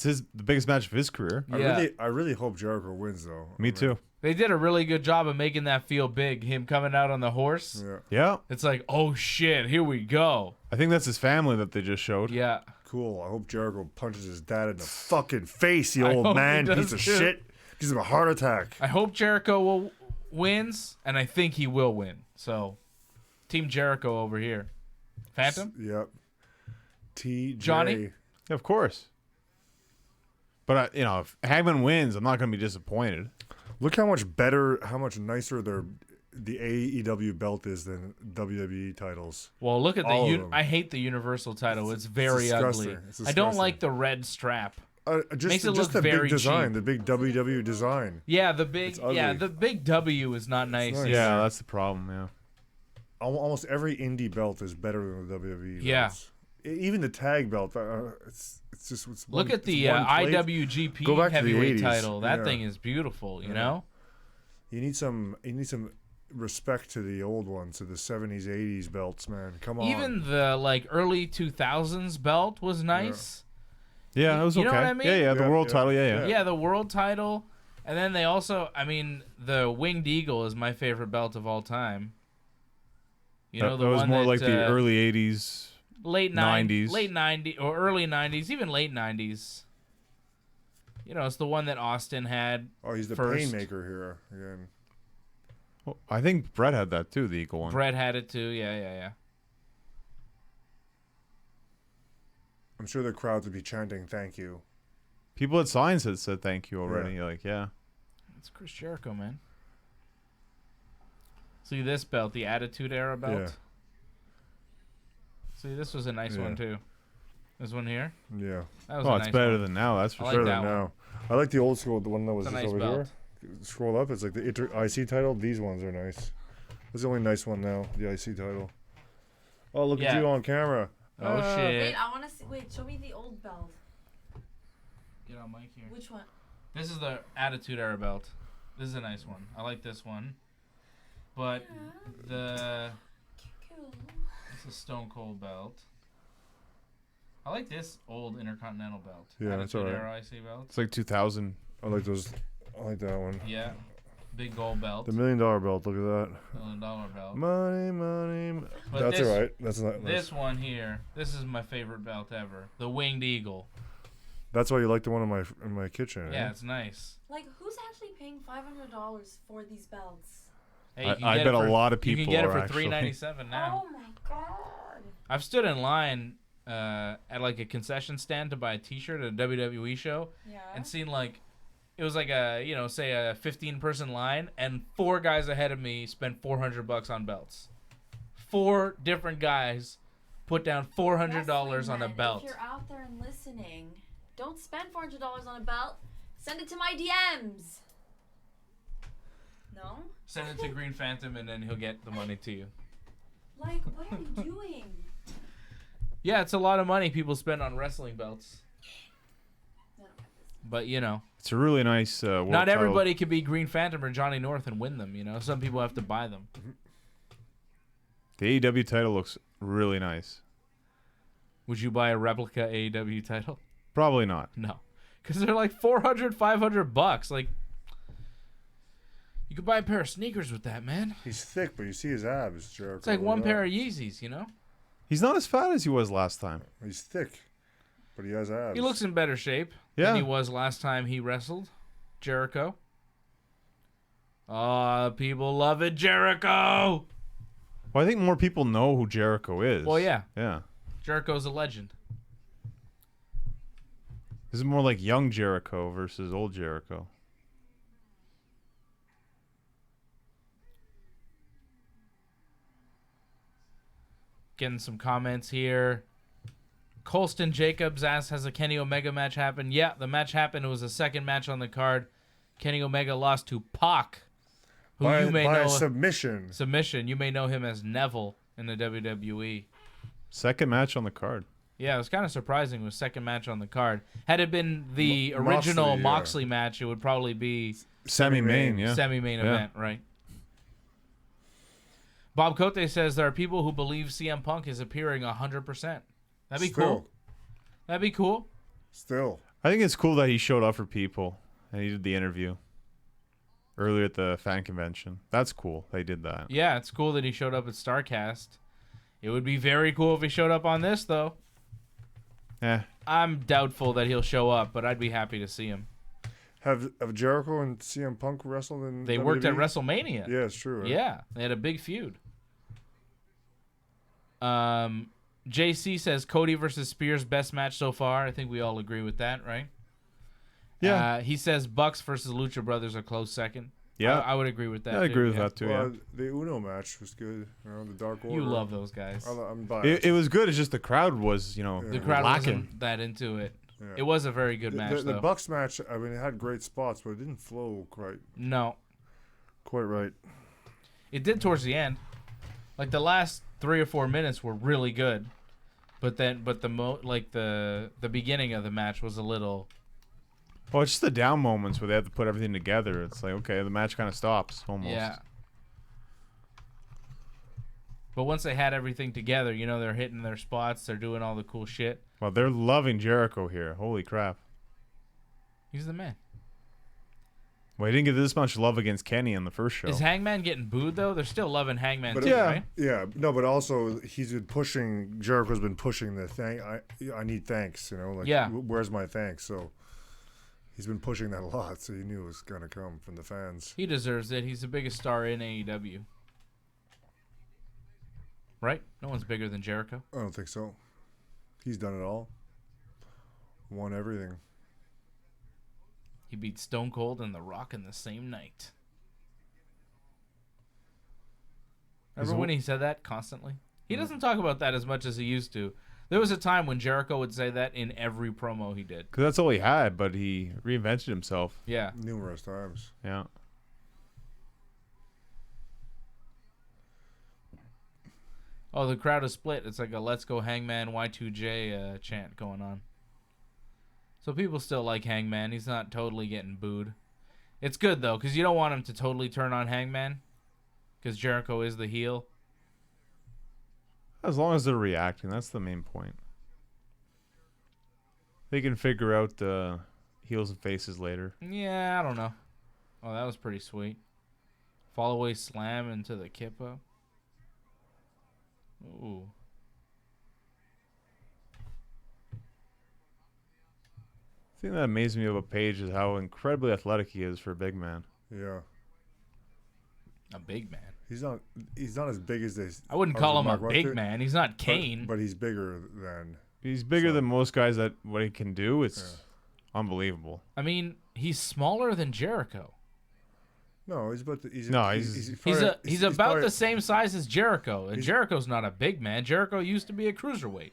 It's the biggest match of his career. Yeah. I really hope Jericho wins, though. Me too. They did a really good job of making that feel big. Him coming out on the horse. Yeah. Yeah. It's like, oh shit, here we go. I think that's his family that they just showed. Yeah. Cool. I hope Jericho punches his dad in the fucking face, you I old hope man he does piece of too. shit. Gives him a heart attack. I hope Jericho wins, and I think he will win. So, Team Jericho over here. Phantom? Yep. TJ. Johnny? Yeah, of course. But if Hangman wins, I'm not going to be disappointed. Look how much better, how much nicer the AEW belt is than WWE titles. Well, look at All of them. I hate the Universal title. It's very disgusting. ugly. It's I don't disgusting. like the red strap. Makes it look the very big design, cheap. the big WW design. Yeah, the ugly. big W is not nice. nice. either. Yeah, that's the problem, yeah. Almost every indie belt is better than the WWE. Yeah. belts. Even the tag belt, Look at the one plate. IWGP Go back to the heavyweight 80s. title. That Yeah. thing is beautiful, you know? You need some respect to the old ones, to the 70s, 80s belts, man. Come on. Even the early 2000s belt was nice. Yeah, it was You okay. know what I mean? Yeah, the Yeah, world yeah, title, yeah. Yeah, the world title. And then they also, the Winged Eagle is my favorite belt of all time. You know, that the was one more that, like the early 80s. late 90s. late 90s or early 90s, even late 90s. You know, it's the one that Austin had. Oh, he's the first. painmaker here again. Well, I think Brett had that too, the equal one. Brett had it too. Yeah. I'm sure the crowd would be chanting "Thank you." People at signs had said thank you already. Yeah. Like, yeah. It's Chris Jericho, man. See this belt, the Attitude Era belt? Yeah. See, this was a nice one too. This one here? Yeah. That was Oh, a it's nice better one. than now, that's for I like sure. that Better one. now. I like the old school, the one that was It's a just nice over belt. here. Scroll up, it's like the IC title. These ones are nice. That's the only nice one now, the IC title. Oh, look at Yeah. you on camera. Oh, shit. Wait, I want to see. Wait, show me the old belt. Get on mic here. Which one? This is the Attitude Era belt. This is a nice one. I like this one. But Cool. it's a Stone Cold belt. I like this old Intercontinental belt. Yeah, that's Attitude alright. Era IC belt. It's like 2000. I like those. I like that one. Yeah. Big gold belt. The $1 million belt. Look at that. $1 million belt. Money. But That's this, alright. That's not nice. This one here, this is my favorite belt ever. The Winged Eagle. That's why you like the one in my kitchen. Yeah, eh? it's nice. Like, who's actually paying $500 for these belts? Hey, you can I get bet it a for- lot of You people can get it are for actually. $3.97 now. Oh my god. I've stood in line at like a concession stand to buy a T-shirt at a WWE show, Yeah. and seen like it was like a say a 15-person line, and 4 guys ahead of me spent $400 on belts. 4 different guys put down $400 on a Wrestling belt. If you're out there and listening, don't spend $400 on a belt. Send it to my DMs. No? Send it to Green Phantom, and then he'll get the money to you. Like, what are we doing? Yeah, it's a lot of money people spend on wrestling belts. But It's a really nice. World not title. everybody can be Green Phantom or Johnny North and win them. Some people have to buy them. The AEW title looks really nice. Would you buy a replica AEW title? Probably not. No, because they're like $400, $500. Like, you could buy a pair of sneakers with that, man. He's thick, but you see his abs, Jericho. It's like one pair of Yeezys, He's not as fat as he was last time. He's thick, but he has abs. He looks in better shape Yeah. than he was last time he wrestled. Jericho. People love it, Jericho. Well, I think more people know who Jericho is. Well, yeah, Yeah. Jericho's a legend. This is more like young Jericho versus old Jericho. Getting some comments here. Colston Jacobs asks, has a Kenny Omega match happened? Yeah, the match happened. It was the second match on the card. Kenny Omega lost to Pac, who by, you may by know submission. submission. You may know him as Neville in the WWE. Second match on the card. Yeah, it was kind of surprising. It was second match on the card. Had it been the Moxley, original yeah. Moxley match, it would probably be Semi-main, yeah. semi-main Yeah. event, right? Bob Cote says there are people who believe CM Punk is appearing 100%. That'd be cool. That'd be cool. Still. I think it's cool that he showed up for people and he did the interview earlier at the fan convention. That's cool. They did that. Yeah, it's cool that he showed up at StarCast. It would be very cool if he showed up on this, though. Yeah. I'm doubtful that he'll show up, but I'd be happy to see him. Have Jericho and CM Punk wrestled in They WWE? worked at WrestleMania. Yeah, it's true. Right? Yeah, they had a big feud. JC says Cody versus Spears best match so far. I think we all agree with that, right? Yeah. He says Bucks versus Lucha Brothers a close second. Yeah. I would agree with that. I too, agree with yeah. that too, Well, the Uno match was good. The Dark Order. You love those guys. I'm biased. It was good. It's just the crowd was, The crowd lacking. wasn't that into it. Yeah. It was a very good match, the though. Bucks match, I mean, it had great spots, but it didn't flow quite right. It did towards the end. Like the last 3 or 4 minutes were really good, but the beginning of the match was a little. Well, it's just the down moments where they have to put everything together. It's like, okay, the match kind of stops almost. Yeah. But once they had everything together, they're hitting their spots, they're doing all the cool shit. Well, they're loving Jericho here. Holy crap. He's the man. Well, he didn't get this much love against Kenny in the first show. Is Hangman getting booed though? They're still loving Hangman too, yeah. right? Yeah, no, but also he's been pushing. Jericho's been pushing the thing. I need thanks. Yeah. Where's my thanks? So he's been pushing that a lot. So he knew it was gonna come from the fans. He deserves it. He's the biggest star in AEW. Right? No one's bigger than Jericho. I don't think so. He's done it all. Won everything. He beat Stone Cold and The Rock in the same night. Remember when he said that constantly? He doesn't talk about that as much as he used to. There was a time when Jericho would say that in every promo he did. Because that's all he had, but he reinvented himself. Yeah. Numerous times. Yeah. Oh, the crowd is split. It's like a "Let's Go Hangman Y2J" chant going on. So people still like Hangman. He's not totally getting booed. It's good, though, because you don't want him to totally turn on Hangman. Because Jericho is the heel. As long as they're reacting, that's the main point. They can figure out the heels and faces later. Yeah, I don't know. Oh, that was pretty sweet. Fall away slam into the Kippa. Ooh. The thing that amazes me about Page is how incredibly athletic he is for a big man. Yeah. A big man. He's not as big as this. I wouldn't call him a big man. He's not Kane. But he's bigger than. He's bigger than most guys that what he can do. It's unbelievable. I mean, he's smaller than Jericho. No, he's about. He's about the same size as Jericho, and Jericho's not a big man. Jericho used to be a cruiserweight.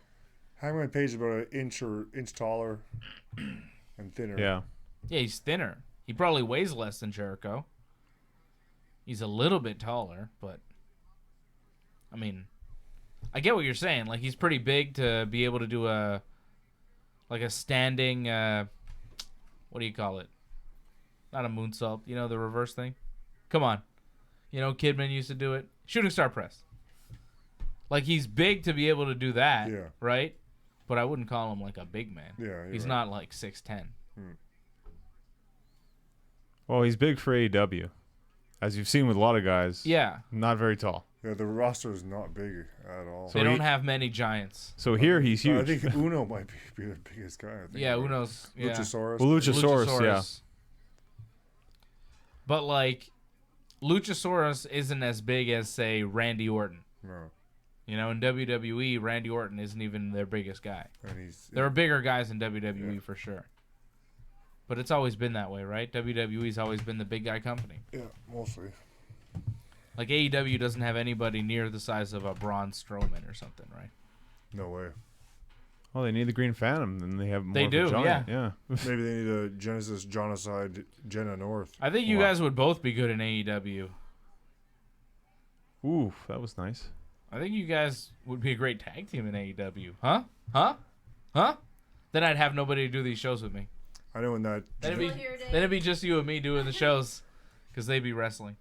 Hangman Page is about an inch taller and thinner. Yeah. Yeah, he's thinner. He probably weighs less than Jericho. He's a little bit taller, but I mean, I get what you're saying. Like, he's pretty big to be able to do a standing. What do you call it? Not a moonsault. You know, the reverse thing. Come on. You know, Kidman used to do it. Shooting star press. Like, he's big to be able to do that, right? But I wouldn't call him like a big man. Yeah, he's not like 6'10". Well, he's big for AEW. As you've seen with a lot of guys. Yeah. Not very tall. Yeah, the roster is not big at all. They don't have many giants. So here he's huge. I think Uno might be the biggest guy. I think. Yeah, Uno's. Yeah. Luchasaurus. Well, Luchasaurus, yeah. But, like, Luchasaurus isn't as big as, say, Randy Orton. No. You know, in WWE, Randy Orton isn't even their biggest guy. And there are bigger guys in WWE for sure. But it's always been that way, right? WWE's always been the big guy company. Yeah, mostly. Like, AEW doesn't have anybody near the size of a Braun Strowman or something, right? No way. Well, they need the Green Phantom, then they have more. They of do, a giant. yeah. Maybe they need a Genesis Genocide Jenna North. I think you guys would both be good in AEW. Ooh, that was nice. I think you guys would be a great tag team in AEW. Huh? Huh? Huh? Then I'd have nobody to do these shows with me. I know when that. Then it'd be just you and me doing the shows, because they'd be wrestling.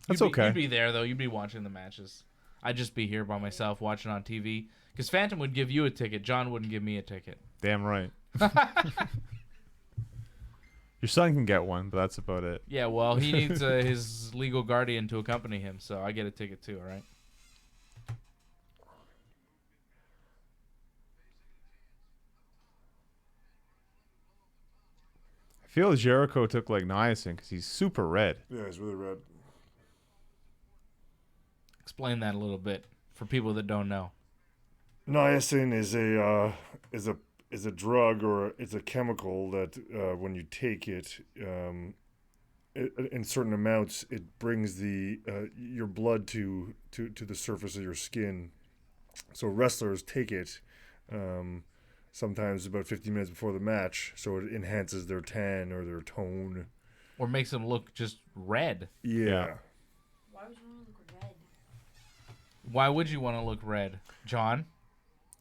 That's okay. You'd be there, though. You'd be watching the matches. I'd just be here by myself watching on TV. Because Phantom would give you a ticket. John wouldn't give me a ticket. Damn right. Your son can get one, but that's about it. Yeah, well, he needs his legal guardian to accompany him, so I get a ticket too, all right? I feel Jericho took like niacin because he's super red. Yeah, he's really red. Explain that a little bit for people that don't know. Niacin is a drug, or it's a chemical that when you take it, in certain amounts, it brings your blood to the surface of your skin. So wrestlers take it sometimes about 15 minutes before the match, so it enhances their tan or their tone, or makes them look just red. Yeah. Why would you want to look red? Why would you want to look red, John?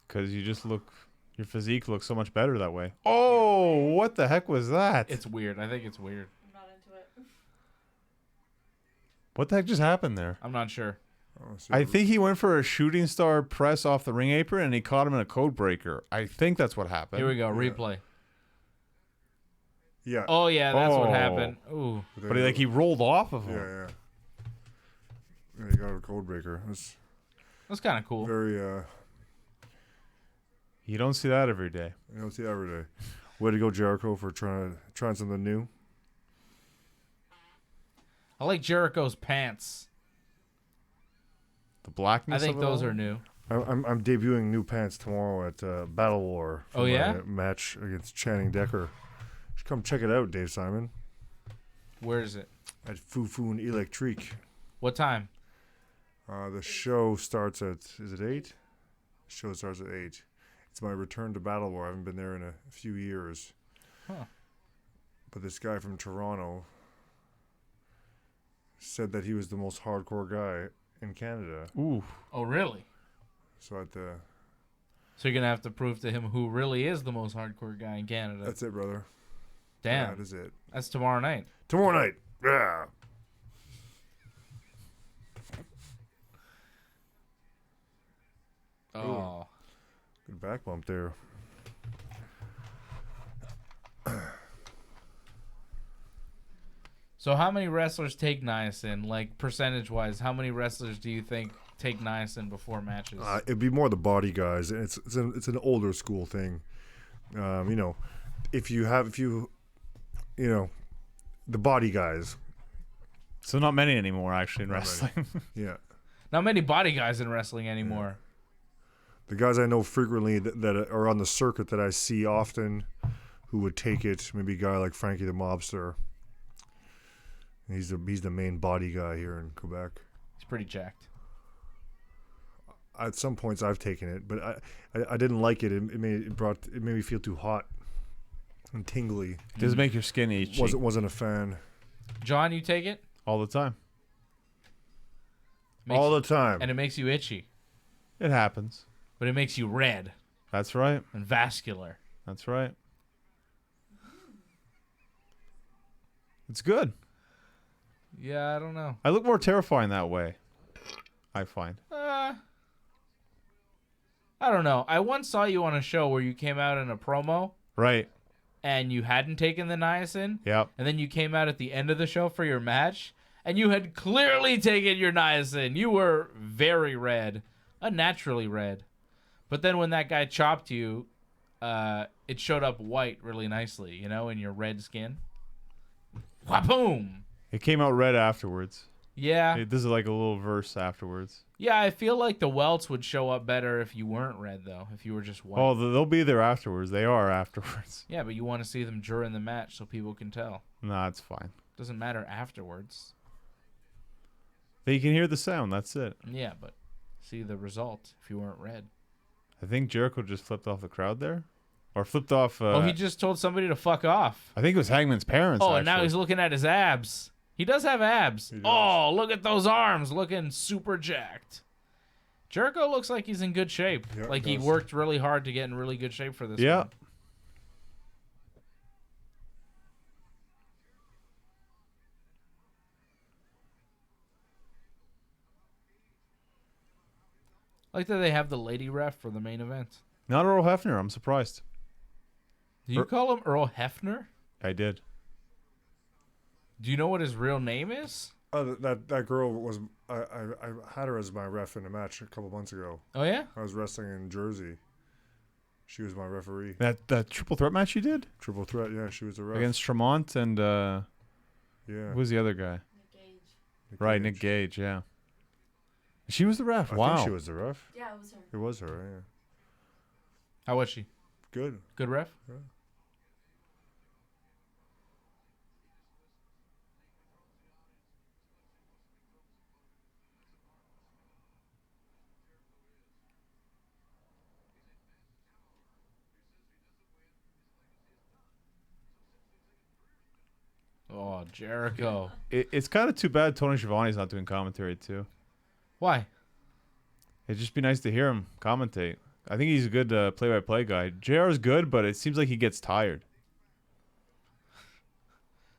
Because your physique looks so much better that way. Oh, what the heck was that? It's weird. I think it's weird. I'm not into it. What the heck just happened there? I'm not sure. I think he went for a shooting star press off the ring apron and he caught him in a code breaker. I think that's what happened. Here we go. Replay. Yeah. Oh, yeah, that's what happened. Ooh. But he rolled off of him. Yeah. Yeah, he got a code breaker. That's kind of cool. Very, You don't see that every day. you don't see that every day. Way to go, Jericho, for trying something new. I like Jericho's pants. The blackness. I think of it those all? are new. I'm debuting new pants tomorrow at Battle War. For my match against Channing Decker. You should come check it out, Dave Simon. Where is it? At Fufun Electrique. What time? The show starts at, is it 8? Show starts at 8. It's my return to Battle War. I haven't been there in a few years. Huh. But this guy from Toronto said that he was the most hardcore guy in Canada. Ooh. Oh, really? So at the So you're going to have to prove to him who really is the most hardcore guy in Canada. that's it, brother. Damn. That is it. That's tomorrow night. Tomorrow night. Yeah. Oh. Good back bump there. So how many wrestlers take niacin? Like, percentage-wise, how many wrestlers do you think take niacin before matches? It'd be more the body guys, and it's an older school thing. If you the body guys. So not many anymore, actually, in Not wrestling. Yeah. Not many body guys in wrestling anymore. The guys I know frequently that are on the circuit that I see often who would take it, maybe a guy like Frankie the Mobster. He's the main body guy here in Quebec. He's pretty jacked. At some points I've taken it, but I didn't like it. It made me feel too hot and tingly. Does it make your skin itchy? Wasn't a fan. John, you take it? All the time. All the time. And it makes you itchy. It happens. But it makes you red That's right. and vascular. That's right. It's good. Yeah, I don't know. I look more terrifying that way, I find. I don't know. I once saw you on a show where you came out in a promo Right. and you hadn't taken the niacin. Yep. And then you came out at the end of the show for your match and you had clearly taken your niacin. You were very red, unnaturally red. But then when that guy chopped you, it showed up white really nicely, in your red skin. Wha-boom! It came out red afterwards. Yeah. This is like a little verse afterwards. Yeah, I feel like the welts would show up better if you weren't red, though. If you were just white. Oh, they'll be there afterwards. They are afterwards. Yeah, but you want to see them during the match so people can tell. Nah, it's fine. Doesn't matter afterwards. You can hear the sound. That's it. Yeah, but see the result if you weren't red. I think Jericho just flipped off the crowd there. Or flipped off... He just told somebody to fuck off. I think it was Hangman's parents, Oh, and now actually. he's looking at his abs. He does have abs. Oh, look at those arms looking super jacked. Jericho looks like he's in good shape. Yeah, Like he he does. worked really hard to get in really good shape for this Yeah. one. Like that they have the lady ref for the main event. Not Earl Hefner. I'm surprised. Do you call him Earl Hefner? I did. Do you know what his real name is? That girl was I had her as my ref in a match a couple months ago. Oh, yeah? I was wrestling in Jersey. She was my referee. That triple threat match you did? Triple threat, yeah, she was a ref. Against Tremont and... yeah. Who was the other guy? Nick Gage. Right, Nick Gage, yeah. She was the ref. I Wow. think she was the ref. Yeah, it was her. It was her, yeah. How was she? Good. Good ref? Yeah. Oh, Jericho. It's kind of too bad Tony Schiavone's not doing commentary, too. Why? It'd just be nice to hear him commentate. I think he's a good play-by-play guy. JR's good, but it seems like he gets tired.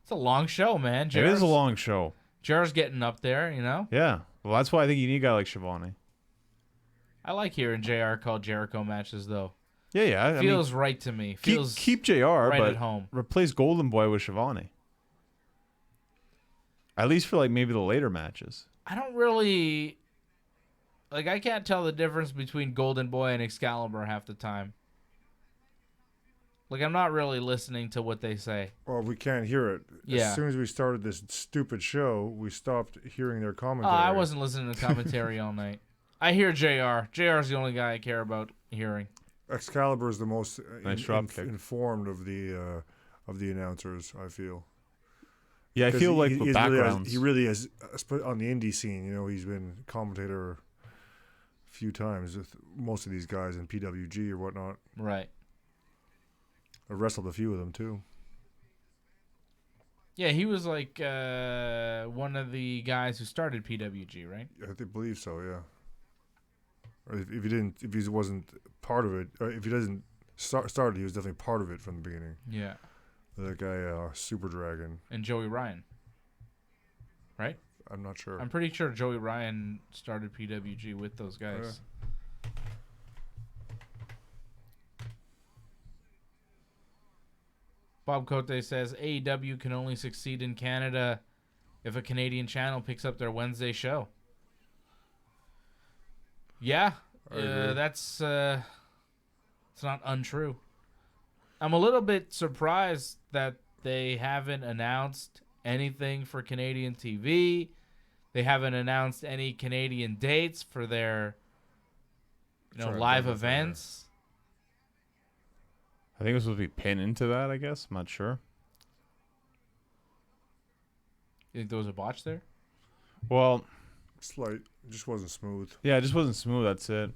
It's a long show, man. It is a long show. JR's getting up there, Yeah. Well, that's why I think you need a guy like Schiavone. I like hearing JR call Jericho matches, though. Yeah. I mean, Feels right to me. Feels keep JR, right but at home. replace Golden Boy with Schiavone. At least for maybe the later matches. I don't really... I can't tell the difference between Golden Boy and Excalibur half the time. I'm not really listening to what they say. Well, we can't hear it. Yeah. As soon as we started this stupid show, we stopped hearing their commentary. I wasn't listening to commentary all night. I hear JR. JR's the only guy I care about hearing. Excalibur is the most Nice drop kick. informed of the announcers, I feel. Yeah, I feel like he the really backgrounds. he really has on the indie scene. He's been commentator few times with most of these guys in PWG or whatnot. Right. I wrestled a few of them too. Yeah, he was like one of the guys who started PWG, right? I believe so, yeah. Or if he wasn't part of it, or if he doesn't start, he was definitely part of it from the beginning. Yeah. That guy, Super Dragon. And Joey Ryan. Right? I'm not sure. I'm pretty sure Joey Ryan started PWG with those guys. Yeah. Bob Cote says AEW can only succeed in Canada if a Canadian channel picks up their Wednesday show. Yeah, that's it's not untrue. I'm a little bit surprised that they haven't announced anything for Canadian TV. They haven't announced any Canadian dates for their live events. I think it was supposed to be pinned into that, I guess. I'm not sure. You think there was a botch there? Well, Slight. It just wasn't smooth. yeah, it just wasn't smooth. That's it.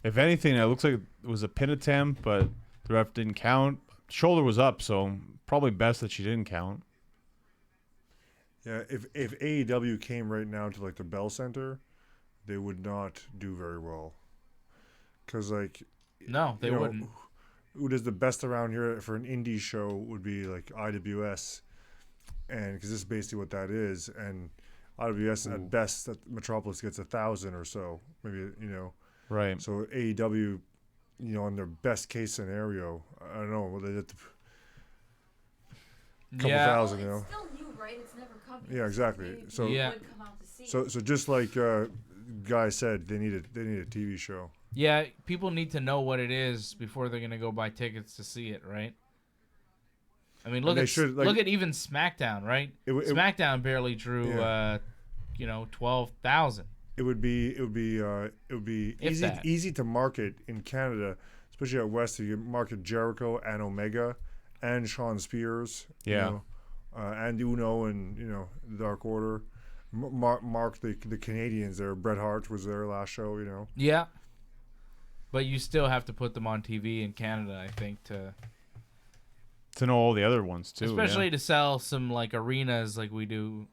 If anything, it looks like it was a pin attempt, but the ref didn't count. Shoulder was up, so probably best that she didn't count. Yeah, if AEW came right now to like the Bell Center, they would not do very well. Cause like, No, they wouldn't. Who does the best around here for an indie show would be like IWS, and because this is basically what that is, and IWS at best at Metropolis gets 1,000 or so, maybe Right. So AEW, in their best case scenario, I don't know, they did a couple thousand, It's still new, right? It's never come. Yeah, exactly. Maybe So people Yeah. would come out to see So it. so just like Guy said, they need a TV show. Yeah, people need to know what it is before they're gonna go buy tickets to see it, right? I mean, look they at should, like- look at even SmackDown, right? SmackDown barely drew, 12,000. It would be If that. easy to market in Canada, especially out west. You market Jericho and Omega, and Shawn Spears. Yeah. And Uno and the Dark Order. Mark the Canadians there. Bret Hart was there last show. Yeah, but you still have to put them on TV in Canada, I think, to know all the other ones too. especially to sell some like arenas like we do,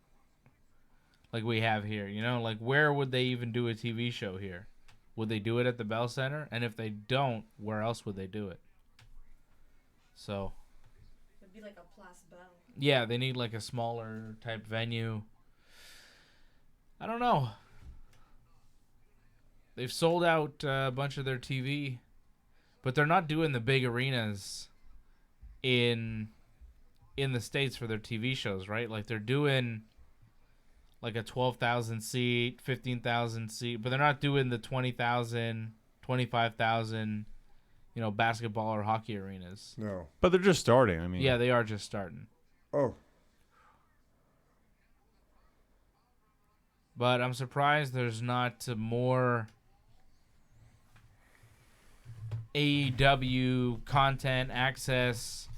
like we have here. Like where would they even do a TV show here? Would they do it at the Bell Center? And if they don't, where else would they do it? So It'd be like a Place Bell. yeah, they need like a smaller type venue. I don't know. They've sold out a bunch of their TV, but they're not doing the big arenas in the States for their TV shows, right? Like they're doing like a 12,000 seat, 15,000 seat, but they're not doing the 20,000, 25,000, basketball or hockey arenas. No. But they're just starting. I mean, Yeah, they are just starting. Oh. But I'm surprised there's not more AEW content, access,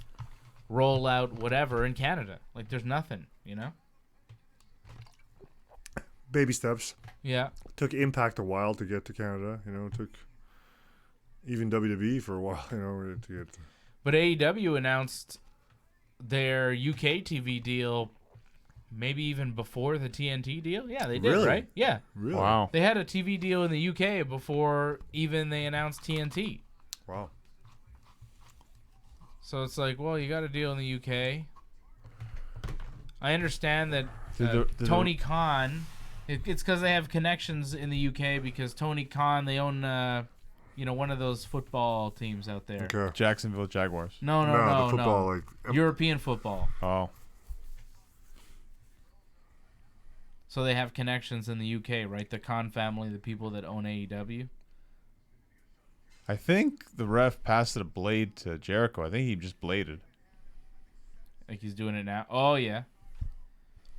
rollout, whatever in Canada. Like, there's nothing, Baby steps. Yeah. Took Impact a while to get to Canada. Took even WWE for a while. To get. But AEW announced their UK TV deal maybe even before the TNT deal. Yeah, they did, Really? right? Yeah. Really? Wow. They had a TV deal in the UK before even they announced TNT. Wow. So it's like, well, you got a deal in the UK. I understand that Did the- Tony Khan, it's because they have connections in the UK because Tony Khan, they own, one of those football teams out there. Okay. Jacksonville Jaguars. No, the football European football. Oh. So they have connections in the UK, right? The Khan family, the people that own AEW. I think the ref passed a blade to Jericho. I think he just bladed. Like he's doing it now. Oh, yeah.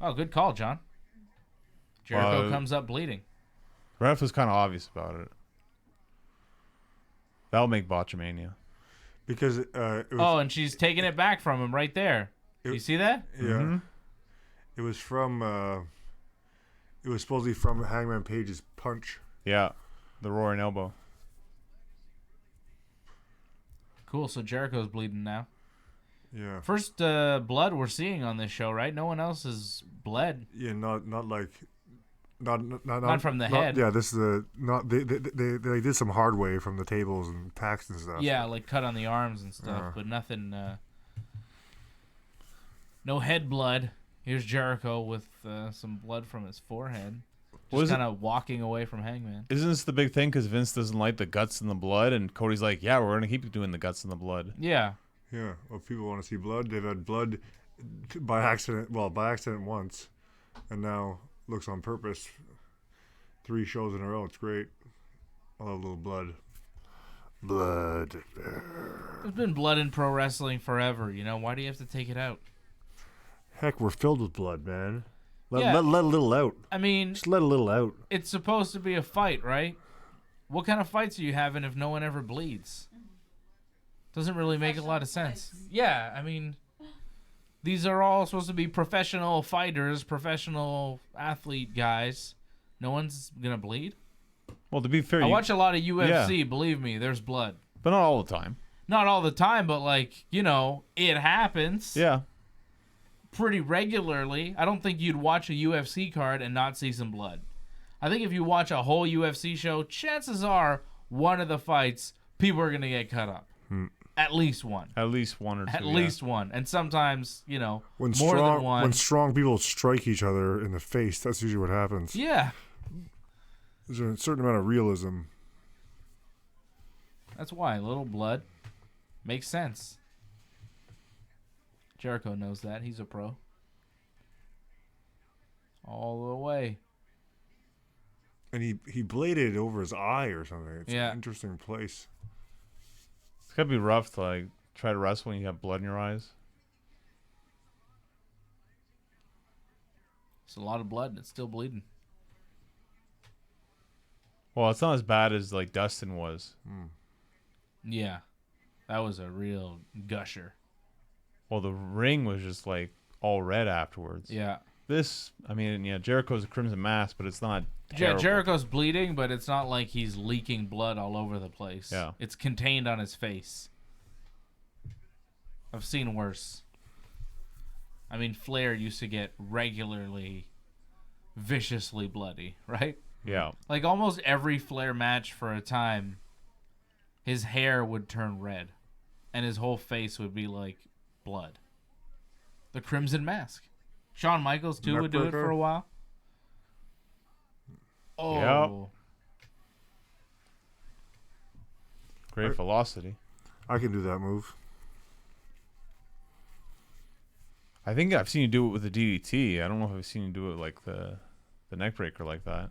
Oh, good call, John. Jericho comes up bleeding. The ref was kind of obvious about it. That'll make Botchamania. Because it was, And she's taking it back from him right there. You see that? yeah. Mhm. It was supposedly from Hangman Page's punch. Yeah. the roaring elbow. Cool. So Jericho's bleeding now. Yeah. First blood we're seeing on this show, right? No one else has bled. Yeah, not like. Not from the head. Yeah, this is they did some hard way from the tables and packs and stuff. Yeah, like cut on the arms and stuff, but nothing. No head blood. Here's Jericho with some blood from his forehead, just kind of walking away from Hangman. Isn't this the big thing? Because Vince doesn't like the guts and the blood, and Cody's like, "Yeah, we're gonna keep doing the guts and the blood." Yeah. Yeah. Well, people want to see blood. They've had blood by accident. Well, by accident once, and now looks on purpose. 3 shows in a row. It's great. I love a little blood. Blood. There's been blood in pro wrestling forever. You know, why do you have to take it out? Heck, we're filled with blood, man. Let Yeah. a little out. I mean, Just let a little out. it's supposed to be a fight, right? What kind of fights are you having if no one ever bleeds? Doesn't really make a lot of sense. Yeah, I mean, these are all supposed to be professional fighters, professional athlete guys. No one's gonna bleed. Well, to be fair, I watch a lot of UFC. Believe me, there's blood. but not all the time. Not all the time, but like, you know, it happens. Yeah. Pretty regularly. I don't think you'd watch a UFC card and not see some blood. I think if you watch a whole UFC show, chances are one of the fights people are gonna get cut up. At least one. At least one or two. At least one. And sometimes, you know, When more strong, than one. when strong people strike each other in the face, that's usually what happens. Yeah. There's a certain amount of realism. That's why. A little blood makes sense. Jericho knows that. He's a pro. All the way. And he bladed over his eye or something. It's Yeah. an interesting place. It's gotta be rough to like try to wrestle when you have blood in your eyes. It's a lot of blood and it's still bleeding. Well, it's not as bad as like Dustin was. Yeah. That was a real gusher. Well, the ring was just like all red afterwards. Yeah. This, I mean, yeah, Jericho's a crimson mass, but it's not Yeah, terrible. Jericho's bleeding, but it's not like he's leaking blood all over the place. Yeah. It's contained on his face. I've seen worse. I mean, Flair used to get regularly viciously bloody, right? Yeah. Like almost every Flair match for a time, his hair would turn red and his whole face would be like blood. The Crimson Mask. Shawn Michaels, too, would do it for a while. Oh. Yep. Great velocity. I can do that move. I think I've seen you do it with the DDT. I don't know if I've seen you do it like the neck breaker like that.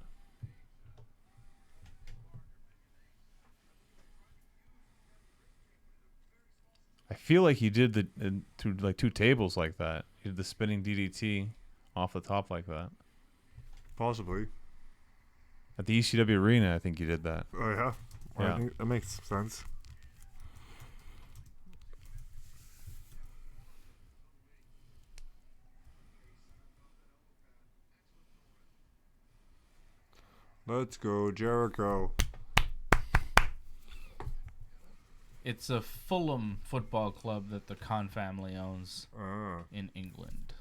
I feel like he did through like 2 tables like that. He did the spinning DDT off the top like that. Possibly. At the ECW arena, I think he did that. Oh, yeah? Well, Yeah. I think that makes sense. Let's go, Jericho. It's a Fulham football club that the Khan family owns Ah. in England.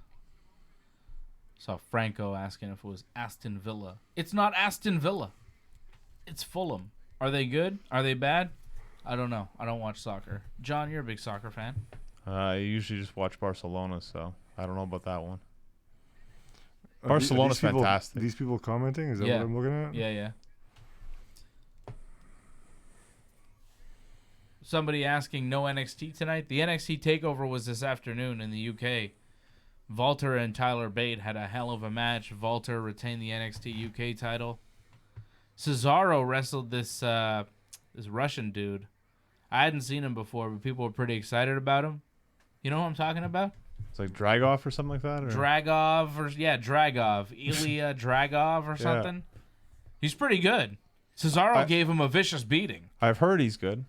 Saw Franco asking if it was Aston Villa. It's not Aston Villa. It's Fulham. Are they good? Are they bad? I don't know. I don't watch soccer. John, you're a big soccer fan. I usually just watch Barcelona, so I don't know about that one. Are Barcelona's these people- fantastic. These people commenting? Is that Yeah. what I'm looking at? Yeah. Somebody asking no NXT tonight. The NXT takeover was this afternoon in the UK. Walter and Tyler Bate had a hell of a match. Walter retained the NXT UK title. Cesaro wrestled this Russian dude. I hadn't seen him before, but people were pretty excited about him. You know who I'm talking about? It's like Dragoff or something like that? Or? Dragov Ilya Dragov or something. He's pretty good. Cesaro gave him a vicious beating. I've heard he's good.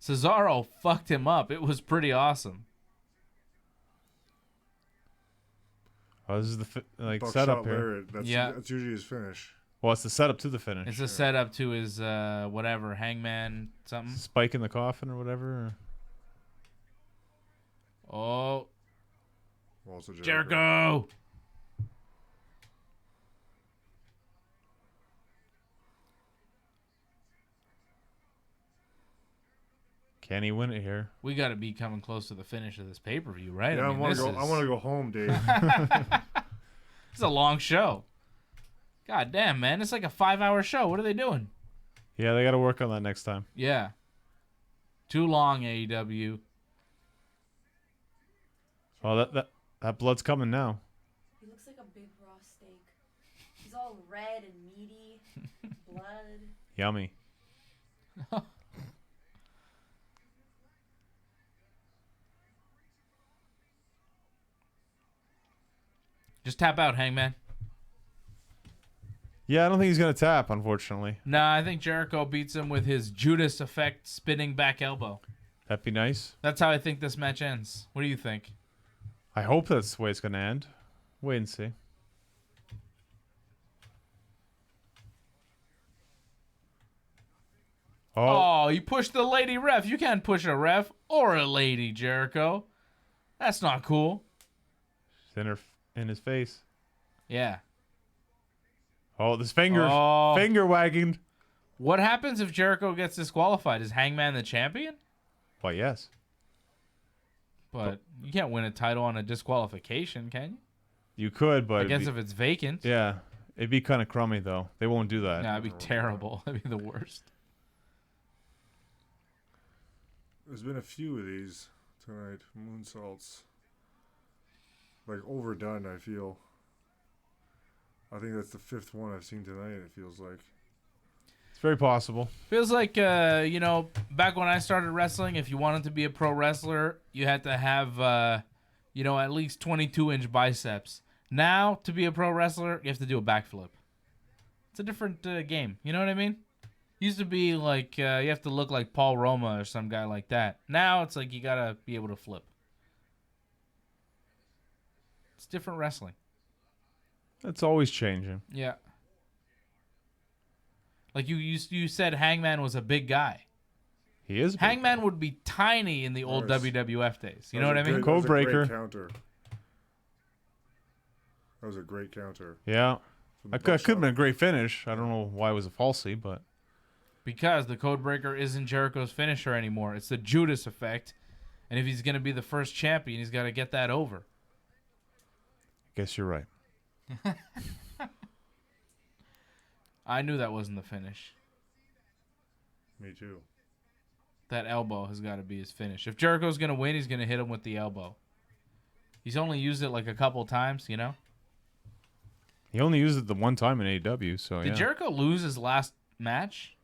Cesaro fucked him up. It was pretty awesome. Oh, this is the Buckshot setup here. Lariat. That's Yeah. That's usually his finish. Well, it's the setup to the finish. It's a setup to his whatever Hangman something. Spike in the coffin or whatever. Oh, Also Jericho. Can he win it here? We got to be coming close to the finish of this pay-per-view, right? Yeah, I want to go home, Dave. It's a long show. God damn, man. It's like a 5-hour show. What are they doing? Yeah, they got to work on that next time. Yeah. Too long, AEW. Well, that blood's coming now. He looks like a big raw steak. He's all red and meaty. Blood. Yummy. Just tap out, Hangman. Yeah, I don't think he's going to tap, unfortunately. Nah, I think Jericho beats him with his Judas effect spinning back elbow. That'd be nice. That's how I think this match ends. What do you think? I hope that's the way it's going to end. Wait and see. Oh, you pushed the lady ref. You can't push a ref or a lady, Jericho. That's not cool. It's in his face. Yeah. Oh, this finger wagging. What happens if Jericho gets disqualified? Is Hangman the champion? Why, yes. But you can't win a title on a disqualification, can you? You could, but... I guess if it's vacant. Yeah. It'd be kind of crummy, though. They won't do that. Nah, it'd be terrible. That'd be the worst. There's been a few of these tonight. Moonsaults. Like, overdone, I feel. I think that's the 5th one I've seen tonight, it feels like. It's very possible. Feels like, back when I started wrestling, if you wanted to be a pro wrestler, you had to have, at least 22-inch biceps. Now, to be a pro wrestler, you have to do a backflip. It's a different game. You know what I mean? Used to be like, you have to look like Paul Roma or some guy like that. Now, it's like you got to be able to flip. It's different wrestling. It's always changing. Yeah. Like you said Hangman was a big guy. He is. Hangman would be tiny in the old WWF days. You know what I mean? Code breaker. Counter. That was a great counter. Yeah. It could have been a great finish. I don't know why it was a falsie, but... Because the code breaker isn't Jericho's finisher anymore. It's the Judas effect. And if he's going to be the first champion, he's got to get that over. Guess you're right. I knew that wasn't the finish. Me too. That elbow has got to be his finish. If Jericho's going to win, he's going to hit him with the elbow. He's only used it like a couple times, you know? He only used it the one time in AEW, so Did Jericho lose his last match?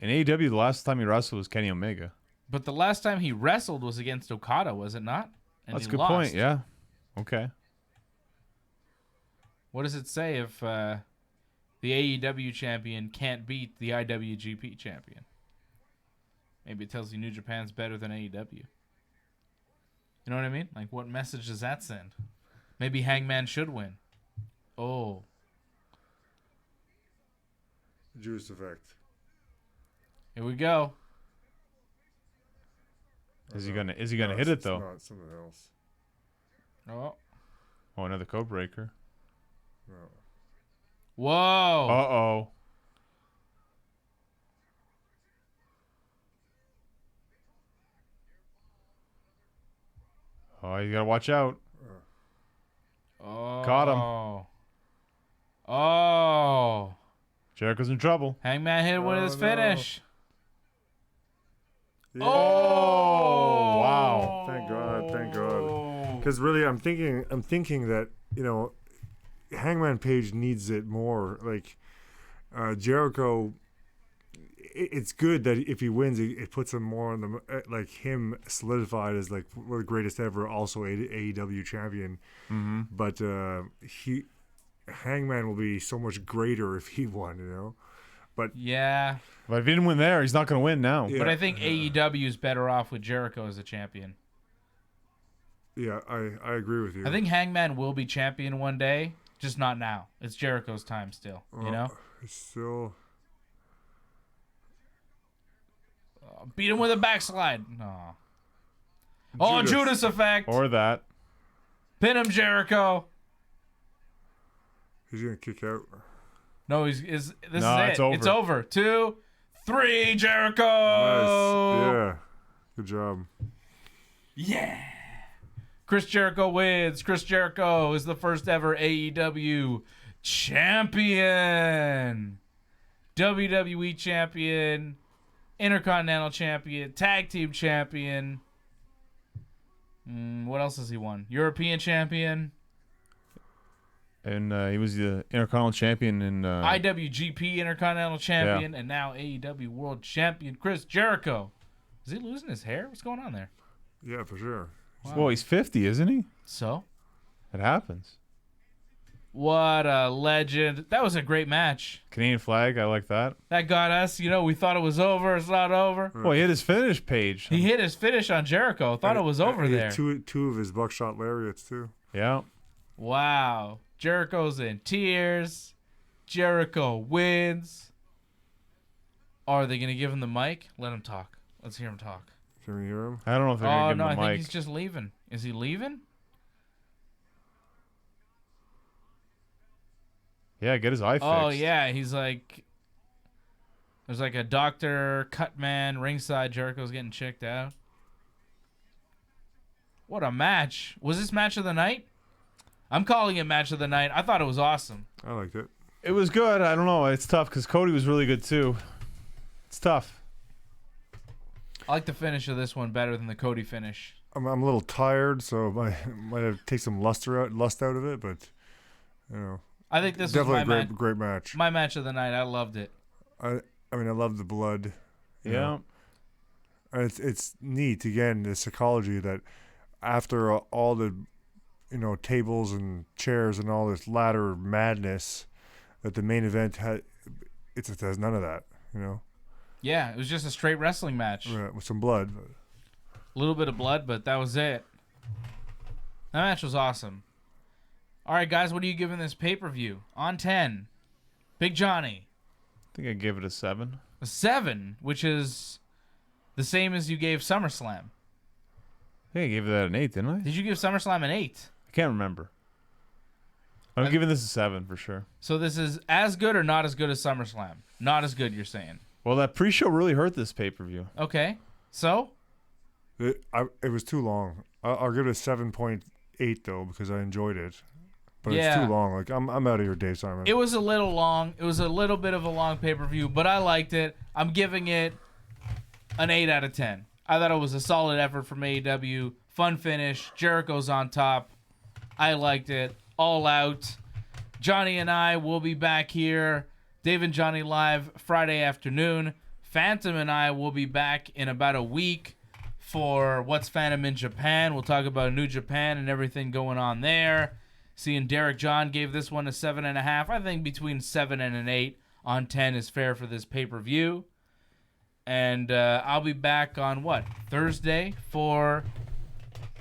In AEW, the last time he wrestled was Kenny Omega. But the last time he wrestled was against Okada, was it not? And That's a he good lost. point, yeah. Okay. What does it say if the AEW champion can't beat the IWGP champion? Maybe it tells you New Japan's better than AEW. You know what I mean? Like, what message does that send? Maybe Hangman should win. Oh. Juice effect. Here we go. Is he gonna hit it though? No, it's something else. Oh, another code breaker. No. Whoa. Uh-oh. Oh, you gotta watch out. Oh. Caught him. Oh. Jericho's in trouble. Hangman hit with his finish. Yeah. Oh, wow. Thank God. Because really, I'm thinking that, Hangman Page needs it more. Like, Jericho, it's good that if he wins, it puts him more on the, like, him solidified as, like, one of the greatest ever, also AEW champion. Mm-hmm. But Hangman will be so much greater if he won, But yeah. But if he didn't win there, he's not going to win now. Yeah. But I think AEW is better off with Jericho as a champion. Yeah, I agree with you. I think Hangman will be champion one day, Just not now. It's Jericho's time still, you know? It's still... Beat him with a backslide. No. Oh, Judas effect. Or that. Pin him, Jericho. He's going to kick out. No, this is it. It's over. It's over. 2, 3, Jericho. Nice. Yeah. Good job. Yeah. Chris Jericho wins. Chris Jericho is the first ever AEW champion. WWE champion. Intercontinental champion. Tag team champion. What else has he won? European champion. And he was the Intercontinental champion in... IWGP Intercontinental champion. And now AEW World Champion Chris Jericho. Is he losing his hair? What's going on there? Yeah, for sure. Wow. Well, he's 50, isn't he? So? It happens. What a legend. That was a great match. Canadian flag, I like that. That got us. You know, we thought it was over. It's not over. Well, he hit his finish page. He hit his finish on Jericho. Thought it was over there. Two of his buckshot lariats, too. Yeah. Wow. Jericho's in tears. Jericho wins. Are they going to give him the mic? Let him talk. Let's hear him talk. Can we hear him? I don't know if they're going to give him the I mic. think he's just leaving. Is he leaving? Yeah, get his eye fixed. Oh, yeah. He's like... There's like a doctor, cut man, ringside. Jericho's getting checked out. What a match. Was this match of the night? I'm calling it match of the night. I thought it was awesome. I liked it. It was good. I don't know. It's tough because Cody was really good, too. It's tough. I like the finish of this one better than the Cody finish. I'm a little tired, so might have to take some lust out of it, but, you know. I think this definitely was my great match. My match of the night. I loved it. I mean, I love the blood. You Yeah. know. And it's neat, again, the psychology that after all the, you know, tables and chairs and all this ladder madness, that the main event it has none of that, you know. Yeah, it was just a straight wrestling match. With some blood. A little bit of blood, but that was it. That match was awesome. All right, guys, what are you giving this pay-per-view? On 10. Big Johnny. I think I gave it a 7. A 7, which is the same as you gave SummerSlam. I think I gave that an 8, didn't I? Did you give SummerSlam an 8? I can't remember. I'm giving this a 7 for sure. So this is as good or not as good as SummerSlam? Not as good, you're saying. Well, that pre-show really hurt this pay-per-view. Okay. So? It was too long. I'll give it a 7.8 though, because I enjoyed it. But it's too long. Like I'm out of here, Dave Simon. It was a little long. It was a little bit of a long pay-per-view, but I liked it. I'm giving it an 8 out of 10. I thought it was a solid effort from AEW. Fun finish. Jericho's on top. I liked it. All out. Johnny and I will be back here. Dave and Johnny live Friday afternoon. Phantom and I will be back in about a week for What's Phantom in Japan. We'll talk about New Japan and everything going on there. Seeing Derek John gave this one a 7.5. I think between 7 and an 8 on 10 is fair for this pay-per-view. And I'll be back on Thursday for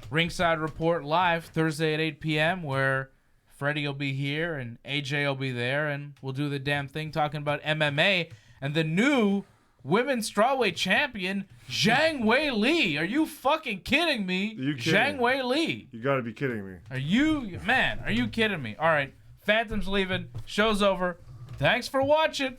Ringside Report Live, Thursday at 8 p.m., where Freddie will be here and AJ will be there, and we'll do the damn thing talking about MMA and the new women's strawweight champion, Zhang Wei Li. Are you fucking kidding me? Are you kidding? Zhang Wei Li. You got to be kidding me. Are you kidding me? All right, Phantom's leaving. Show's over. Thanks for watching.